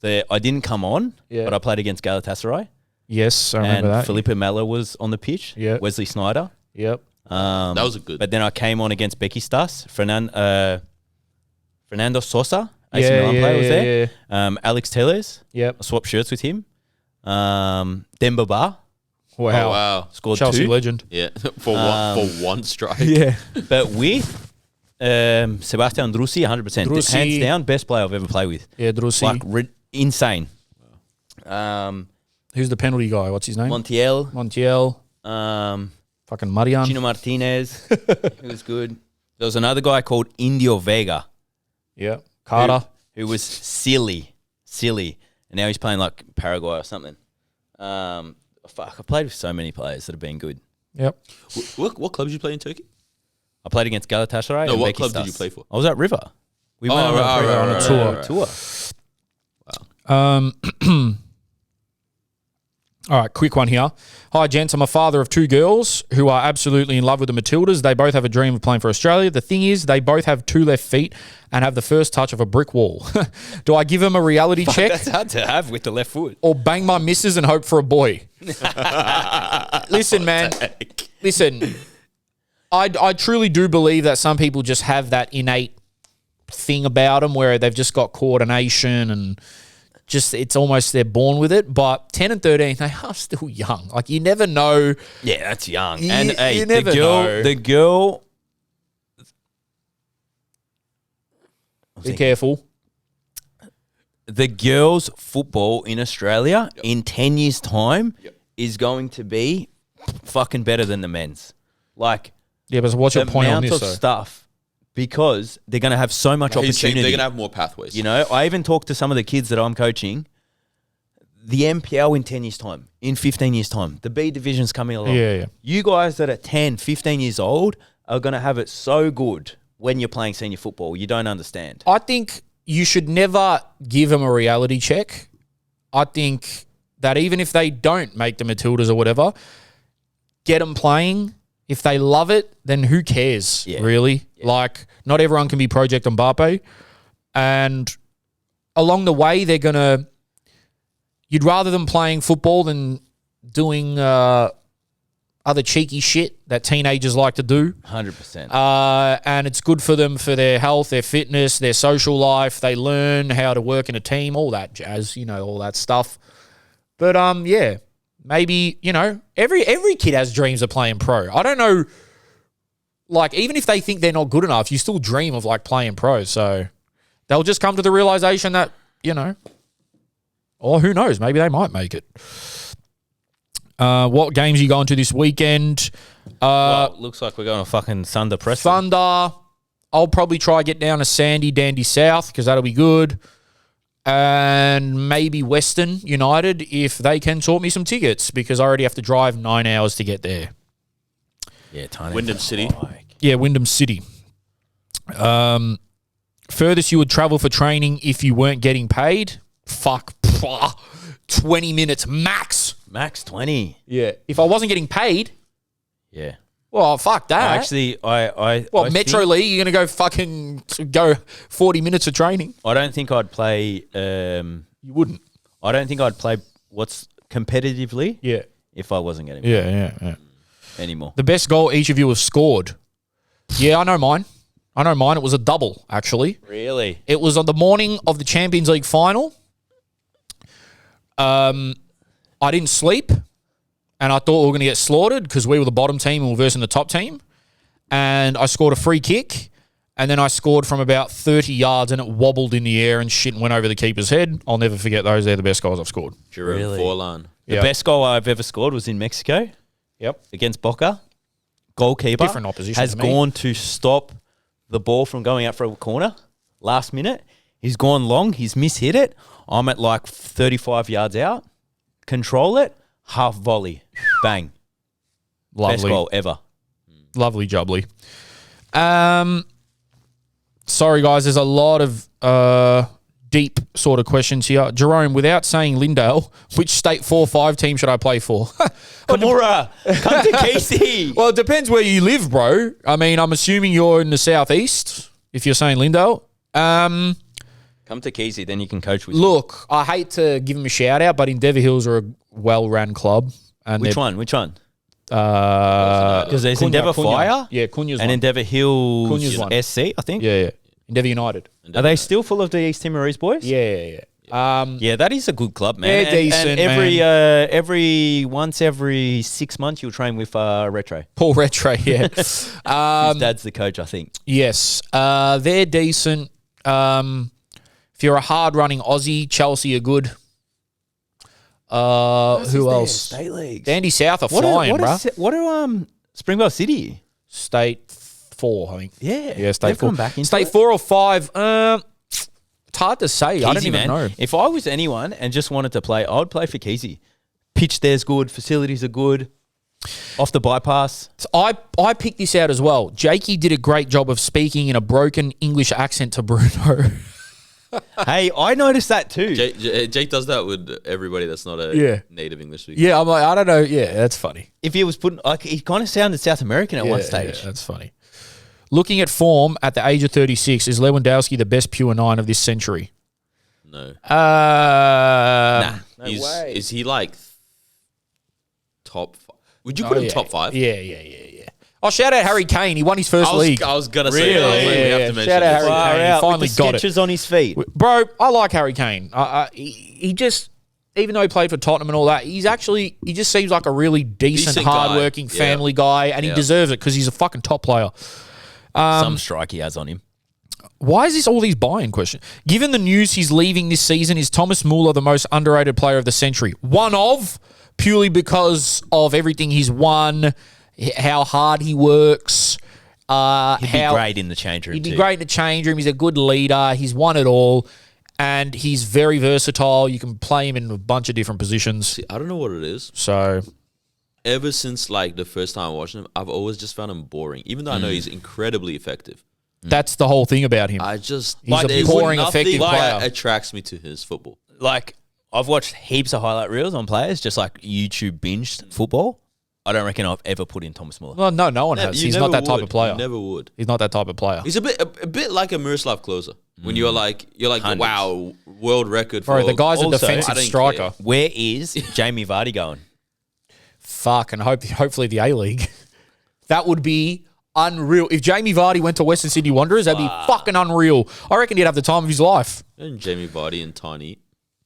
I didn't come on, Yeah. but I played against Galatasaray. Yes, I remember And that. Felipe Melo was on the pitch. Yeah. Wesley Sneijder. Yep. That was a good. But then I came on against Besiktas. Fernando Sosa, AC Milan player, was there. Yeah. Alex Telles. Yep. I swapped shirts with him. Demba Ba Wow. Oh, wow. scored Chelsea 2. legend. Yeah. for one strike. Yeah. But with Sebastian Drusi, 100%. Drusi. Hands down, best player I've ever played with. Yeah, Drusi. Like, insane. Who's the penalty guy? What's his name? Montiel. Montiel. Fucking Marian. Gino Martinez, who was good. There was another guy called Indio Vega, Yeah. Carter. who was silly. And now he's playing like Paraguay or something. I've played with so many players that have been good. Yep. What club did you play in Turkey? I played against Galatasaray. No, and what club Besiktas. did you play for? I was at River. We went on right, a tour. tour. All right, quick one here. Hi, gents. I'm a father of 2 girls who are absolutely in love with the Matildas. They both have a dream of playing for Australia. The thing is, they both have 2 left feet and have the first touch of a brick wall. Do I give them a reality check That's hard to have with the left foot. or bang my missus and hope for a boy? Listen, man. Listen, I truly do believe that some people just have that innate thing about them where they've just got coordination and just it's almost they're born with it. But 10 and 13, they are still young. Like, you never know. Yeah, that's young. You- And hey, you never the know. girl. Be careful. The girls' football in Australia in 10 years' time is going to be fucking better than the men's. Like, Yeah, but what's your the point on amount this, of though? stuff, because they're going to have so much He's saying opportunity. they're going to have more pathways. You know, I even talked to some of the kids that I'm coaching. The MPL in 10 years' time, in 15 years' time, the B division's coming along. Yeah. You guys that are 10, 15 years old are going to have it so good when you're playing senior football. You don't understand. I think you should never give them a reality check. I think that even if they don't make the Matildas or whatever, get them playing. If they love it, then who cares, really? Yeah. Like, not everyone can be Project Mbappe. And along the way, they're going to... You'd rather them playing football than doing other cheeky shit that teenagers like to do. 100%. And it's good for them for their health, their fitness, their social life. They learn how to work in a team, all that jazz, you know, all that stuff. But, yeah, maybe, you know, every kid has dreams of playing pro. I don't know, like, even if they think they're not good enough, you still dream of, like, playing pro. So they'll just come to the realization that, you know, or who knows, maybe they might make it. What games are you going to this weekend? Well, looks like we're going to fucking Thunder Preston. Thunder. I'll probably try get down to Sandy, Dandy South, because that'll be good. And maybe Western United if they can sort me some tickets, because I already have to drive 9 hours to get there. Yeah, tiny. Wyndham City. Yeah, Wyndham City. Furthest you would travel for training if you weren't getting paid? Fuck. 20 minutes max. Max 20. Yeah. If I wasn't getting paid, Yeah. well, fuck that. Actually, Metro League, you're going to go fucking go 40 minutes of training? I don't think I'd play. You wouldn't. I don't think I'd play what's competitively. Yeah. If I wasn't getting paid Yeah. anymore. The best goal each of you have scored. Yeah, I know mine. It was a double, actually. Really? It was on the morning of the Champions League final. I didn't sleep, and I thought we were going to get slaughtered because we were the bottom team and we were versing the top team. And I scored a free kick, and then I scored from about 30 yards, and it wobbled in the air and shit and went over the keeper's head. I'll never forget those. They're the best goals I've scored. Jerome Really? Forlan. The Yep. best goal I've ever scored was in Mexico. Yep. Against Boca. Goalkeeper Different opposition has to me. gone to stop the ball from going out for a corner last minute. He's gone long. He's mishit it. I'm at like 35 yards out. Control it. Half volley. Bang. Lovely. Best goal ever. Lovely jubbly. Sorry, guys. There's a lot of deep sort of questions here. Jerome, without saying Lindale, which state 4-5 team should I play for? Kamura, come to Casey. Well, it depends where you live, bro. I mean, I'm assuming you're in the southeast, if you're saying Lindale. Come to Casey, then you can coach with me. Look, I hate to give him a shout out, but Endeavour Hills are a well-run club. And Which one? Because there's Cunha, Endeavour Cunha. Fire? Yeah, Cunha's And one. Endeavour Hills Cunha's one. SC, I think. Yeah. Endeavour United. Are they still full of the East Timorese boys? Yeah. Yeah, that is a good club, man. They're decent, and every 6 months you'll train with Retro. Paul Retro, yeah. His dad's the coach, I think. Yes. They're decent. If you're a hard-running Aussie, Chelsea are good. Who else? State leagues. Dandy South are flying, bro. What are Springvale City? State 4, I think. Yeah, State they've 4. gone back into State it. 4 or 5. It's hard to say. I don't Keezy, even man. know. If I was anyone and just wanted to play, I would play for Keezy. Pitch there's good. Facilities are good. Off the bypass. So I picked this out as well. Jakey did a great job of speaking in a broken English accent to Bruno. Hey, I noticed that too. Jake does that with everybody that's not a Yeah. native English speaker. Yeah, I'm like, I don't know. Yeah, that's funny. If he was putting, like, he kind of sounded South American at one stage. Yeah, that's funny. Looking at form at the age of 36, is Lewandowski the best pure 9 of this century? No. Nah, no He's- way. Is he like top 5? Would you put him top 5? Yeah. Oh, shout out Harry Kane. He won his first league. I was going to say Really? that. I was like, we have to mention Shout out this. Harry Far Kane. out He finally with the got it. sketches on his feet. Bro, I like Harry Kane. He just, even though he played for Tottenham and all that, he just seems like a really decent Decent guy. hardworking Yeah. family guy, and he Yeah. deserves it because he's a fucking top player. Some strike he has on him. Why is this all these buy-in questions? Given the news he's leaving this season, is Thomas Muller the most underrated player of the century? One of, purely because of everything he's won, how hard he works. He'd be great in the change room. He'd be too. great in the change room. He's a good leader. He's won it all. And he's very versatile. You can play him in a bunch of different positions. See, I don't know what it is. So, Ever since like the first time I watched him, I've always just found him boring. Even though I know he's incredibly effective. that's the whole thing about him. I just He's a there's boring, nothing effective that player. attracts me to his football. Like, I've watched heaps of highlight reels on players, just like YouTube binged football. I don't reckon I've ever put in Thomas Muller. Well, no one has. You He's never not that type would. of player. You never would. He's not that type of player. He's a bit like a Miroslav Klose. When you're like Hundreds. wow, world record for Bro, the guy's a Also, defensive I don't striker. care. Where is Jamie Vardy going? Fuck, and hopefully the A-League. That would be unreal. If Jamie Vardy went to Western Sydney Wanderers, that'd be fucking unreal. I reckon he'd have the time of his life. And Jamie Vardy and Tiny.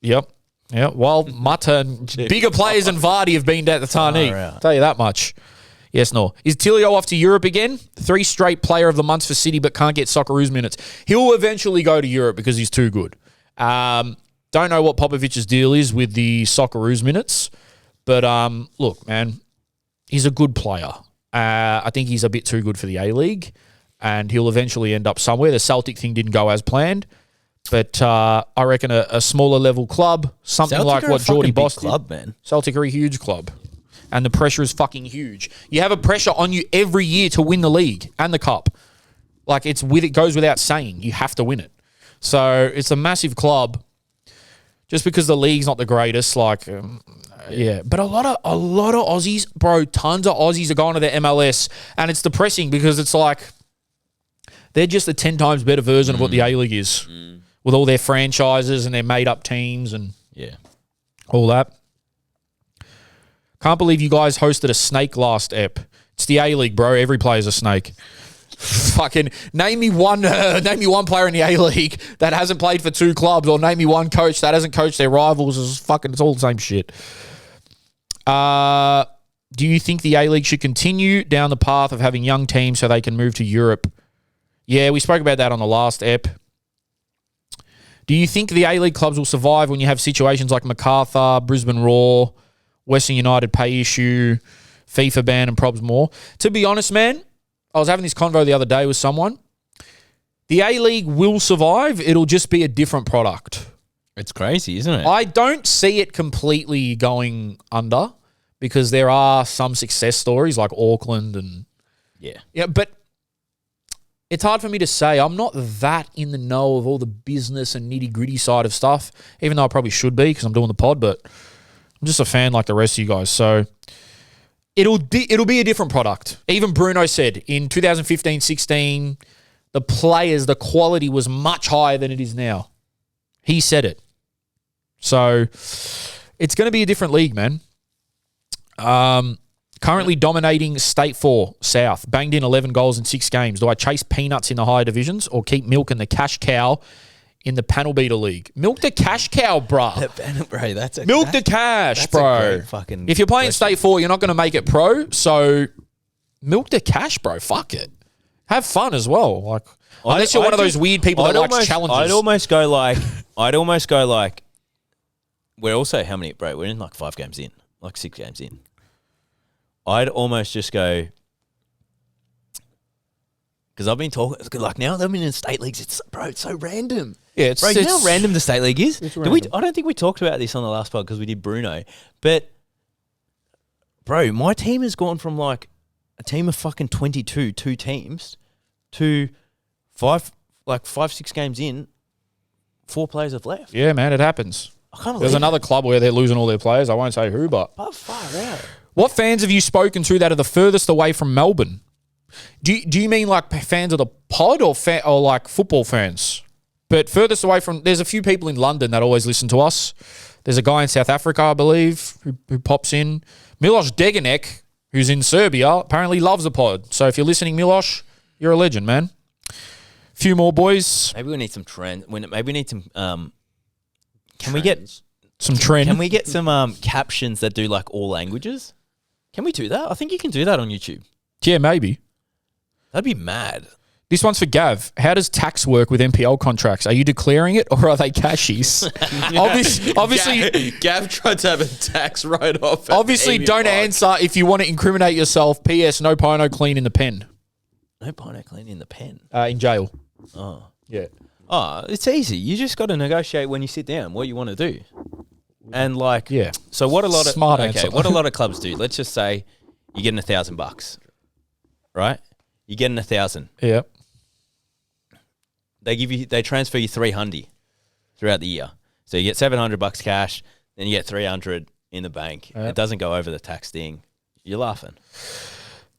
Yep. Yeah. Well, Mata and bigger players than Vardy have been at the Tarnee. Far out. Tell you that much. Yes, no. Is Tilio off to Europe again? 3 straight player of the month for City, but can't get Socceroos minutes. He'll eventually go to Europe because he's too good. Don't know what Popovic's deal is with the Socceroos minutes, but look, man, he's a good player. I think he's a bit too good for the A-League, and he'll eventually end up somewhere. The Celtic thing didn't go as planned, but I reckon a smaller level club, something Celtic like are a what fucking Geordie big Boss did. club, man. Celtic are a huge club. And the pressure is fucking huge. You have a pressure on you every year to win the league and the cup. Like it goes without saying. You have to win it. So it's a massive club. Just because the league's not the greatest, yeah. But a lot of Aussies, bro, tons of Aussies are going to the MLS, and it's depressing because it's like they're just a 10 times better version of what the A-League is, with all their franchises and their made-up teams and all that. Can't believe you guys hosted a snake last ep. It's the A-League, bro. Every player's a snake. Fucking name me one player in the A-League that hasn't played for 2 clubs, or name me one coach that hasn't coached their rivals. It's all the same shit. Do you think the A-League should continue down the path of having young teams so they can move to Europe? Yeah, we spoke about that on the last ep. Do you think the A-League clubs will survive when you have situations like MacArthur, Brisbane Roar, Western United pay issue, FIFA ban, and probs more? To be honest, man, I was having this convo the other day with someone. The A-League will survive. It'll just be a different product. It's crazy, isn't it? I don't see it completely going under because there are some success stories like Auckland and... Yeah. Yeah, but it's hard for me to say. I'm not that in the know of all the business and nitty-gritty side of stuff, even though I probably should be because I'm doing the pod, but I'm just a fan like the rest of you guys. So it'll be a different product. Even Bruno said in 2015-16, the players, the quality was much higher than it is now. He said it. So it's going to be a different league, man. Currently dominating State 4 South. Banged in 11 goals in 6 games. Do I chase peanuts in the higher divisions or keep milking the cash cow in the panel beater league? Milk the cash cow, bruh. Milk the cash, bro. If you're playing State 4, you're not going to make it pro. So milk the cash, bro. Fuck it. Have fun as well. Like, unless you're one of those weird people that likes challenges. I'd almost go like, we're also how many, bro? We're in like 5 games in, like 6 games in. I'd almost just go, because I've been talking, like now that I'm in state leagues, it's so random. Yeah, it's, bro, you know how random the state league is? Random. I don't think we talked about this on the last pod because we did Bruno. But, bro, my team has gone from like a team of fucking 22, 2 teams, to 5, 6 games in, 4 players have left. Yeah, man, it happens. I can't believe There's another club where they're losing all their players. I won't say who, but far out. What fans have you spoken to that are the furthest away from Melbourne? Do you mean like fans of the pod or like football fans? But furthest away from, there's a few people in London that always listen to us. There's a guy in South Africa, I believe, who pops in. Miloš Degenek, who's in Serbia, apparently loves the pod. So if you're listening, Miloš, you're a legend, man. Few more boys. Maybe we need some trend. Maybe we need some. Can we get some trend? Can we get some captions that do like all languages? Can we do that? I think you can do that on YouTube. Yeah, maybe. That'd be mad. This one's for Gav. How does tax work with NPL contracts? Are you declaring it or are they cashies? Obviously, Gav tried to have a tax write-off. Obviously, don't answer if you want to incriminate yourself. P.S. No pie, no clean in the pen. No pie, no clean in the pen. In jail. Oh. Yeah. Oh, it's easy. You just got to negotiate when you sit down what you want to do. And like, yeah. So what a lot of answer. What a lot of clubs do. Let's just say you're getting $1,000, right? You're getting 1,000. Yeah. They transfer you 300 throughout the year. So you get $700 cash, then you get 300 in the bank. Yeah. It doesn't go over the tax thing. You're laughing.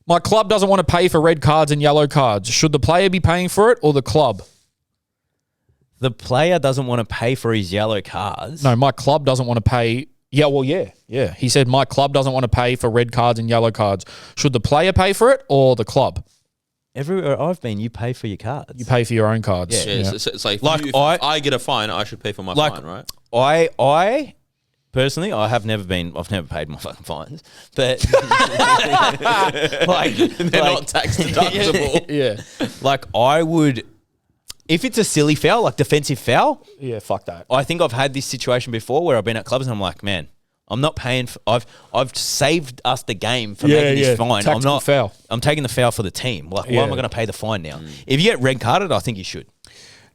My club doesn't want to pay for red cards and yellow cards. Should the player be paying for it or the club? The player doesn't want to pay for his yellow cards. No, my club doesn't want to pay. Yeah, well, yeah. He said my club doesn't want to pay for red cards and yellow cards. Should the player pay for it or the club? Everywhere I've been, you pay for your cards. You pay for your own cards. Yeah. So it's like if I get a fine, I should pay for my fine, right? I personally, I've never paid my fucking fines, but they're not tax deductible. Yeah. Like I would, if it's a silly foul, like defensive foul. Yeah, fuck that. I think I've had this situation before where I've been at clubs and I'm like, man, I'm not paying for. I've saved us the game for making this fine. Tactical I'm not. Foul. I'm taking the foul for the team. Like, why am I going to pay the fine now? If you get red carded, I think you should.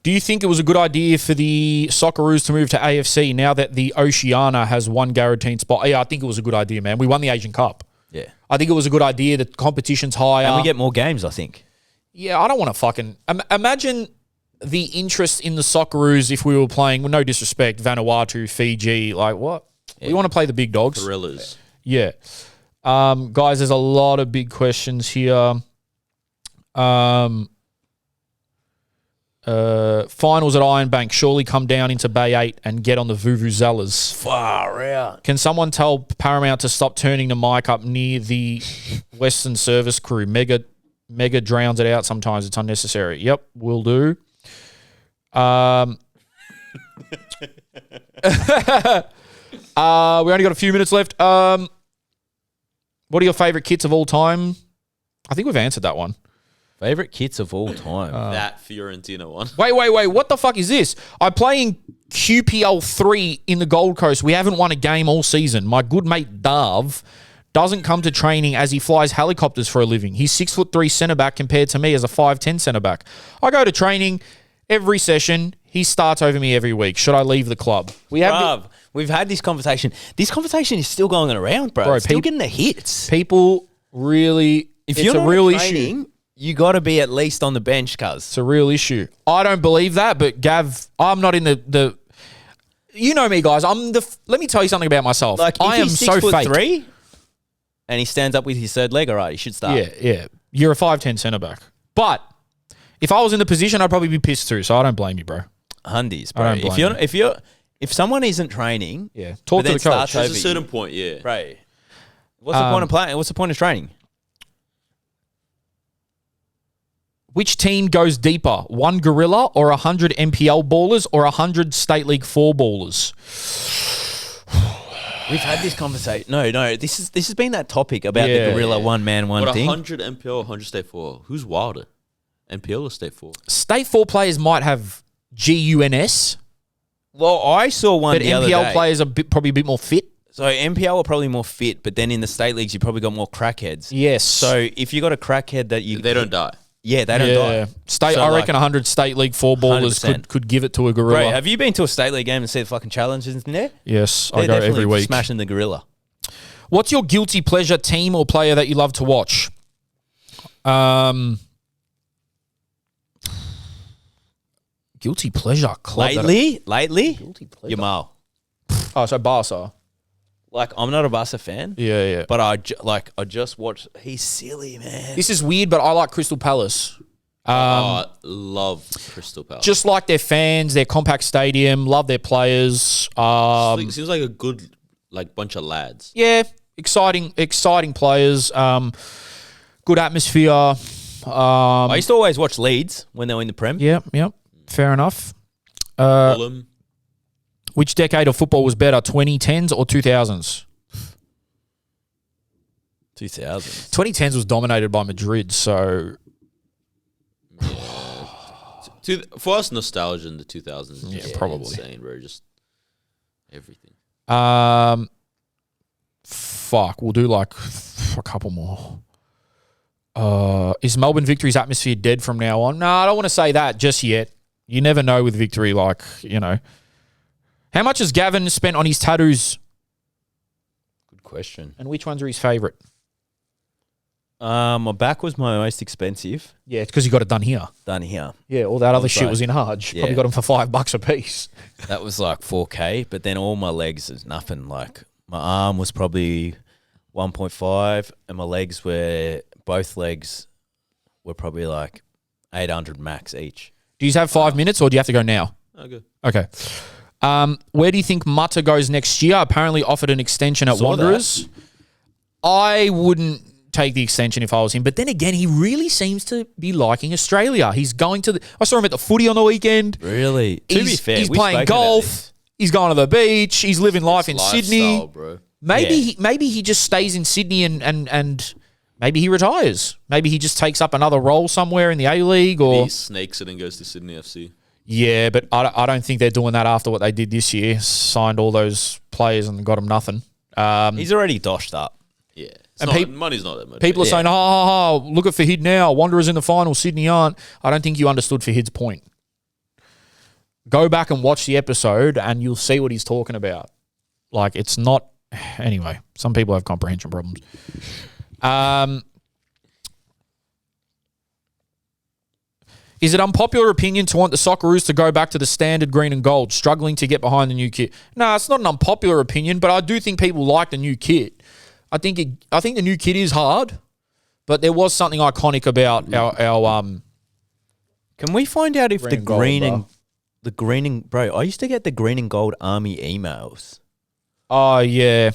Do you think it was a good idea for the Socceroos to move to AFC now that the Oceania has one guaranteed spot? Yeah, I think it was a good idea, man. We won the Asian Cup. Yeah, I think it was a good idea. The competition's higher, and we get more games. I think. Yeah, I don't want to fucking imagine the interest in the Socceroos if we were playing. With no disrespect, Vanuatu, Fiji, like what? Yeah. We want to play the big dogs. Gorillas. Yeah. Guys, there's a lot of big questions here. Finals at Iron Bank surely come down into Bay 8 and get on the Vuvuzelas. Far out. Can someone tell Paramount to stop turning the mic up near the Western Service crew? Mega drowns it out sometimes. It's unnecessary. Yep, will do. We only got a few minutes left. What are your favourite kits of all time? I think we've answered that one. Favourite kits of all time? That Fiorentina one. Wait. What the fuck is this? I play in QPL 3 in the Gold Coast. We haven't won a game all season. My good mate Dav doesn't come to training as he flies helicopters for a living. He's 6'3" centre-back compared to me as a 5'10" centre-back. I go to training every session. He starts over me every week. Should I leave the club? We've had this conversation. This conversation is still going around, bro. It's still getting the hits. People really, if it's you're a not real training, issue. You got to be at least on the bench, cuz. It's a real issue. I don't believe that, but Gav, I'm not in the you know me, guys. Let me tell you something about myself. Like, if I am he's so 6'3", fake. and he stands up with his third leg, all right, he should start. Yeah. You're a 5'10" centre back. But if I was in the position, I'd probably be pissed too, so I don't blame you, bro. Hundies, I bro. don't blame If someone isn't training, Talk but to then the coach. starts There's over a certain point, yeah. right? What's the point of playing? What's the point of training? Which team goes deeper? 1 gorilla or 100 MPL ballers or 100 State League 4 ballers? We've had this conversation. No. This has been that topic about the gorilla one man one What, thing. 100 MPL, 100 State 4? Who's wilder? MPL or State 4? State 4 players might have GUNS, Well, I saw one but the other MPL day. players are probably a bit more fit. So MPL are probably more fit, but then in the state leagues, you probably got more crackheads. Yes. So if you got a crackhead that you... They don't die. Yeah, they don't die. State, So, I like, reckon 100 State League 4 ballers 100%. could give it to a gorilla. Bro, have you been to a state league game and see the fucking challenges in there? Yes, I They're go definitely every week. smashing the gorilla. What's your guilty pleasure team or player that you love to watch? Guilty pleasure club. Lately, Guilty pleasure. Yamal. Oh, so Barca. Like, I'm not a Barca fan, Yeah. but I just watched. He's silly, man. This is weird, but I like Crystal Palace. Love Crystal Palace. Just like their fans, their compact stadium, love their players. Seems like a good bunch of lads. Yeah, exciting players. Good atmosphere. I used to always watch Leeds when they were in the Prem. Yep. Fair enough. Fulham. Which decade of football was better, 2010s or 2000s? 2000s. 2010s was dominated by Madrid, so For us, nostalgia in the 2000s is just probably. insane, bro. Just everything. fuck, we'll do like a couple more. Is Melbourne Victory's atmosphere dead from now on? No, I don't want to say that just yet. You never know with Victory, like, you know. How much has Gavin spent on his tattoos, Good question. and which ones are his favourite? My back was my most expensive. Yeah, it's because you got it done here. Done here. Yeah, all that other was shit like- was in Hajj. yeah. Probably got them for $5 a piece. That was like 4K, but then all my legs is nothing. Like, my arm was probably 1.5, and my legs both legs were probably like 800 max each. Do you have 5 minutes, or do you have to go now? Okay. Okay. Where do you think Mutta goes next year? Apparently offered an extension at Saw Wanderers. I wouldn't take the extension if I was him. But then again, he really seems to be liking Australia. He's going to I saw him at the footy on the weekend. Really? To be He's, fair, he's we've playing spoken about golf. this. He's going to the beach. He's living life in Lifestyle, Sydney. bro. Maybe he just stays in Sydney and maybe he retires. Maybe he just takes up another role somewhere in the A-League or... He snakes it and goes to Sydney FC. Yeah, but I don't think they're doing that after what they did this year. Signed all those players and got them nothing. He's already doshed up. Yeah. And Money's not that much. People are saying, look at Fahid now. Wanderers in the final, Sydney aren't. I don't think you understood Fahid's point. Go back and watch the episode and you'll see what he's talking about. Like, it's not... Anyway, some people have comprehension problems. Is it unpopular opinion to want the Socceroos to go back to the standard green and gold, struggling to get behind the new kit? No, it's not an unpopular opinion, but I do think people like the new kit. I think the new kit is hard, but there was something iconic about our Can we find out if Green the and gold, green bro. and the green and bro? I used to get the green and gold army emails. Oh yeah.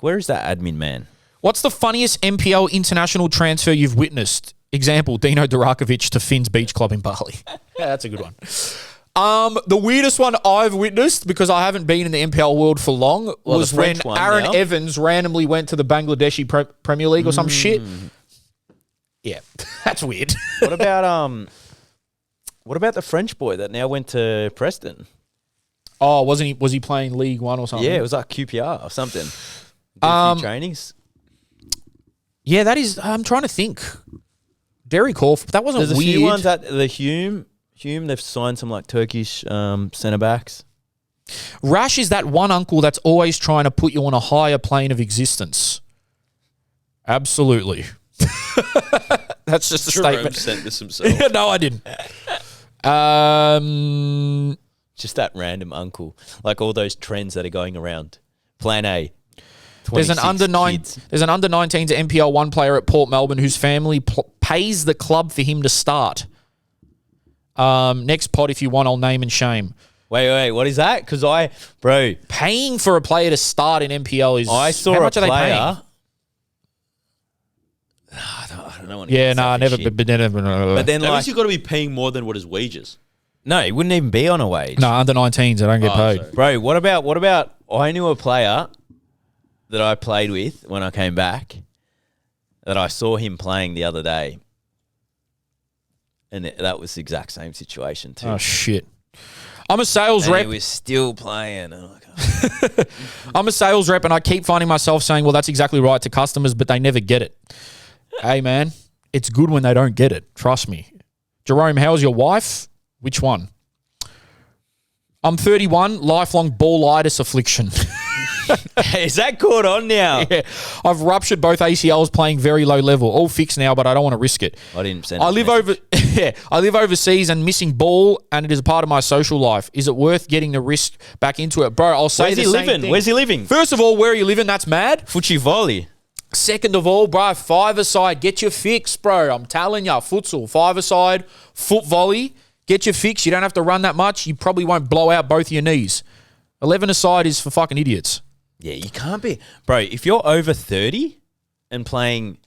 Where is that admin man? What's the funniest MPL international transfer you've witnessed? Example, Dino Durakovic to Finn's Beach Club in Bali. Yeah, that's a good one. The weirdest one I've witnessed, because I haven't been in the MPL world for long, Well, was the when French one Aaron now. Evans randomly went to the Bangladeshi Premier League or some shit. Yeah, that's weird. What about the French boy that now went to Preston? Oh, was he playing League One or something? Yeah, it was like QPR or something. Did a few trainings. Yeah, that is. I'm trying to think. Derek Horf, that wasn't There's a weird. few ones at the Hume. They've signed some like Turkish centre backs. Rash is that one uncle that's always trying to put you on a higher plane of existence. Absolutely. That's just a Jerome statement. sent this himself. No, I didn't. Just that random uncle. Like all those trends that are going around. Plan A. There's an 26 kids. There's an under 19s NPL 1 player at Port Melbourne whose family pays the club for him to start. Next pod, if you want, I'll name and shame. Wait, what is that? Because Paying for a player to start in NPL is... I saw how a much are they paying? player. I don't know. Yeah, no, never. But then, That means like, you've got to be paying more than what his wages. no, he wouldn't even be on a wage. no, under 19s, they don't get paid. sorry. Bro, what about? I knew a player that I played with when I came back that I saw him playing the other day, and that was the exact same situation too. Oh, shit. I'm a sales and rep. he was still playing. And I'm like, oh. I'm a sales rep, and I keep finding myself saying, well, that's exactly right to customers, but they never get it. Hey, man, it's good when they don't get it. Trust me. Jerome, how's your wife? Which one? I'm 31, lifelong ballitis affliction. Is that caught on now? Yeah. I've ruptured both ACLs playing very low level. All fixed now, but I don't want to risk it. I didn't send. I live overseas and missing ball, and it is a part of my social life. Is it worth getting the risk back into it, bro? I'll say Where's the he same living? thing. Where's he living? First of all, where are you living? That's mad. Foroli. Second of all, bro, five-a-side, get your fix, bro. I'm telling you, futsal, five-a-side, foot volley, get your fix. You don't have to run that much. You probably won't blow out both your knees. 11-a-side is for fucking idiots. Yeah, you can't be. Bro, if you're over 30 and playing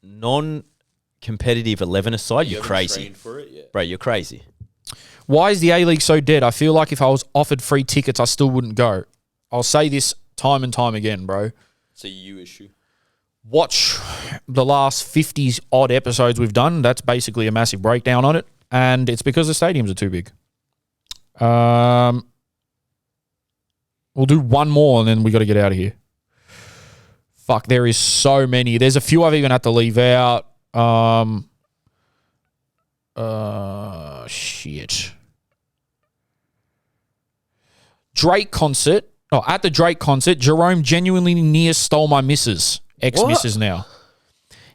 non-competitive 11-a-side, you're crazy. Trained for it, yeah. Bro, you're crazy. Why is the A-League so dead? I feel like if I was offered free tickets, I still wouldn't go. I'll say this time and time again, bro. It's a you issue. Watch the last 50-odd episodes we've done. That's basically a massive breakdown on it. And it's because the stadiums are too big. We'll do one more and then we got to get out of here. Fuck, there is so many. There's a few I've even had to leave out. Shit. Drake concert. Oh, at the Drake concert, Jerome genuinely near stole my missus. Ex-missus now.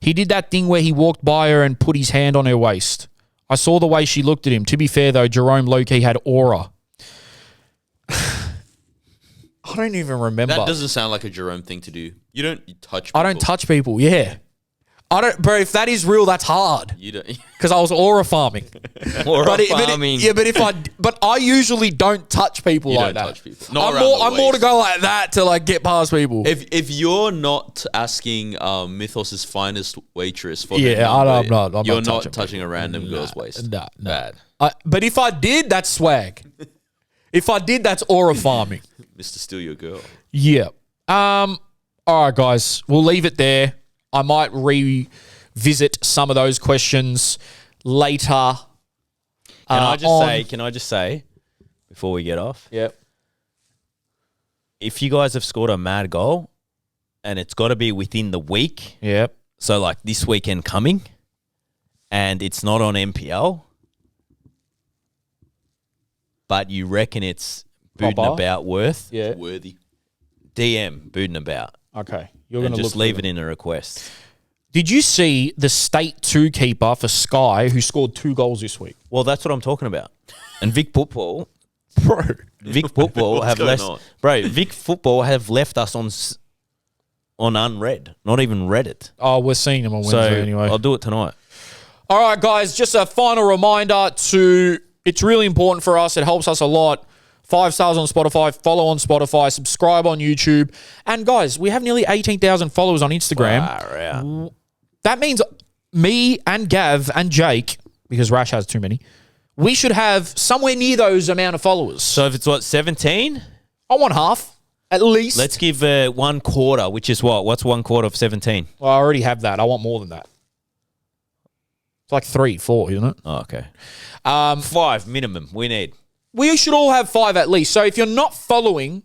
He did that thing where he walked by her and put his hand on her waist. I saw the way she looked at him. To be fair, though, Jerome low-key had aura. I don't even remember. That doesn't sound like a Jerome thing to do. You don't touch people. I don't touch people, yeah. I don't, bro, if that is real, that's hard. You don't. Because I was aura farming. Farming. But I usually don't touch people You like don't that. touch people. Not I'm around more the I'm more to waist. go like that to like get past people. If you're not asking Mythos's finest waitress for Yeah, their number, I'm not you're not touching touching a random girl's waist. Nah. Bad. But if I did, that's swag. If I did, that's aura farming. Mr. Steal Your Girl. Yeah. All right, guys. We'll leave it there. I might revisit some of those questions later. Can I just say, before we get off, Yep. if you guys have scored a mad goal and it's got to be within the week, Yep. so like this weekend coming, and it's not on NPL, but you reckon it's Bootin' Proper? About worth, Yeah. Worthy. DM Bootin' About. Okay. You're And going to just look leave through it in a request. Did you see the State 2 keeper for Sky who scored 2 goals this week? Well, that's what I'm talking about. And Vic Football, Bro. Vic Football What's have going left. on? Bro, Vic Football have left us on unread, not even read it. Oh, we're seeing them on So Wednesday anyway. I'll do it tonight. All right, guys, just a final reminder it's really important for us. It helps us a lot. 5 stars on Spotify, follow on Spotify, subscribe on YouTube. And guys, we have nearly 18,000 followers on Instagram. Far out. That means me and Gav and Jake, because Rash has too many, we should have somewhere near those amount of followers. So if it's what, 17? I want half, at least. Let's give 1 quarter, which is what? What's 1 quarter of 17? Well, I already have that. I want more than that. It's like 3, 4, isn't it? Oh, okay. 5 minimum we need. We should all have 5 at least. So if you're not following,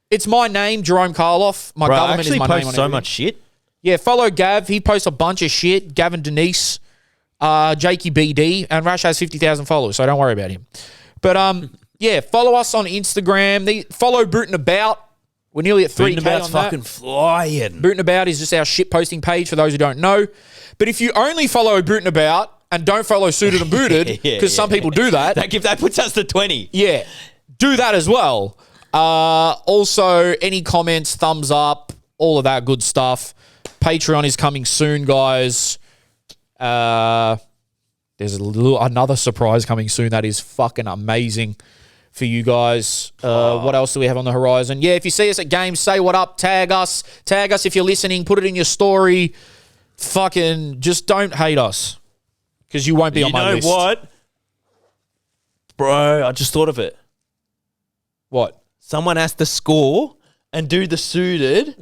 it's my name, Jerome Karloff. My Bro, I government actually is my post name on so everything. much shit. Yeah, follow Gav. He posts a bunch of shit. Gavin Denise, Jakey BD, and Rash has 50,000 followers, so don't worry about him. But yeah, follow us on Instagram. Follow Bootin' About. We're nearly at 3K Booting about's on that. fucking flying. Booting About is just our shit posting page for those who don't know. But if you only follow Booting About and don't follow Suited and Booted, because some people do that. That puts us to 20. Yeah, do that as well. Also, any comments, thumbs up, all of that good stuff. Patreon is coming soon, guys. There's another surprise coming soon that is fucking amazing for you guys. What else do we have on the horizon? Yeah, if you see us at games, say what up, tag us. Tag us if you're listening, put it in your story. Fucking just don't hate us because you won't be on my list. You know what? Bro, I just thought of it. What? Someone has to score and do the suited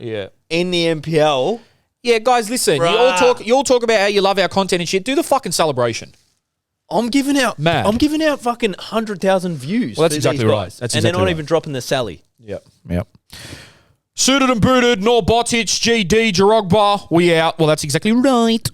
in the NPL. Yeah, guys, listen. You all talk about how you love our content and shit. Do the fucking celebration. I'm giving out fucking 100,000 views. Well, that's exactly right. And they're not even dropping the Sally. Yep. Suited and Booted, Noor, Botic, GD, Jarogba. We out. Well, that's exactly right.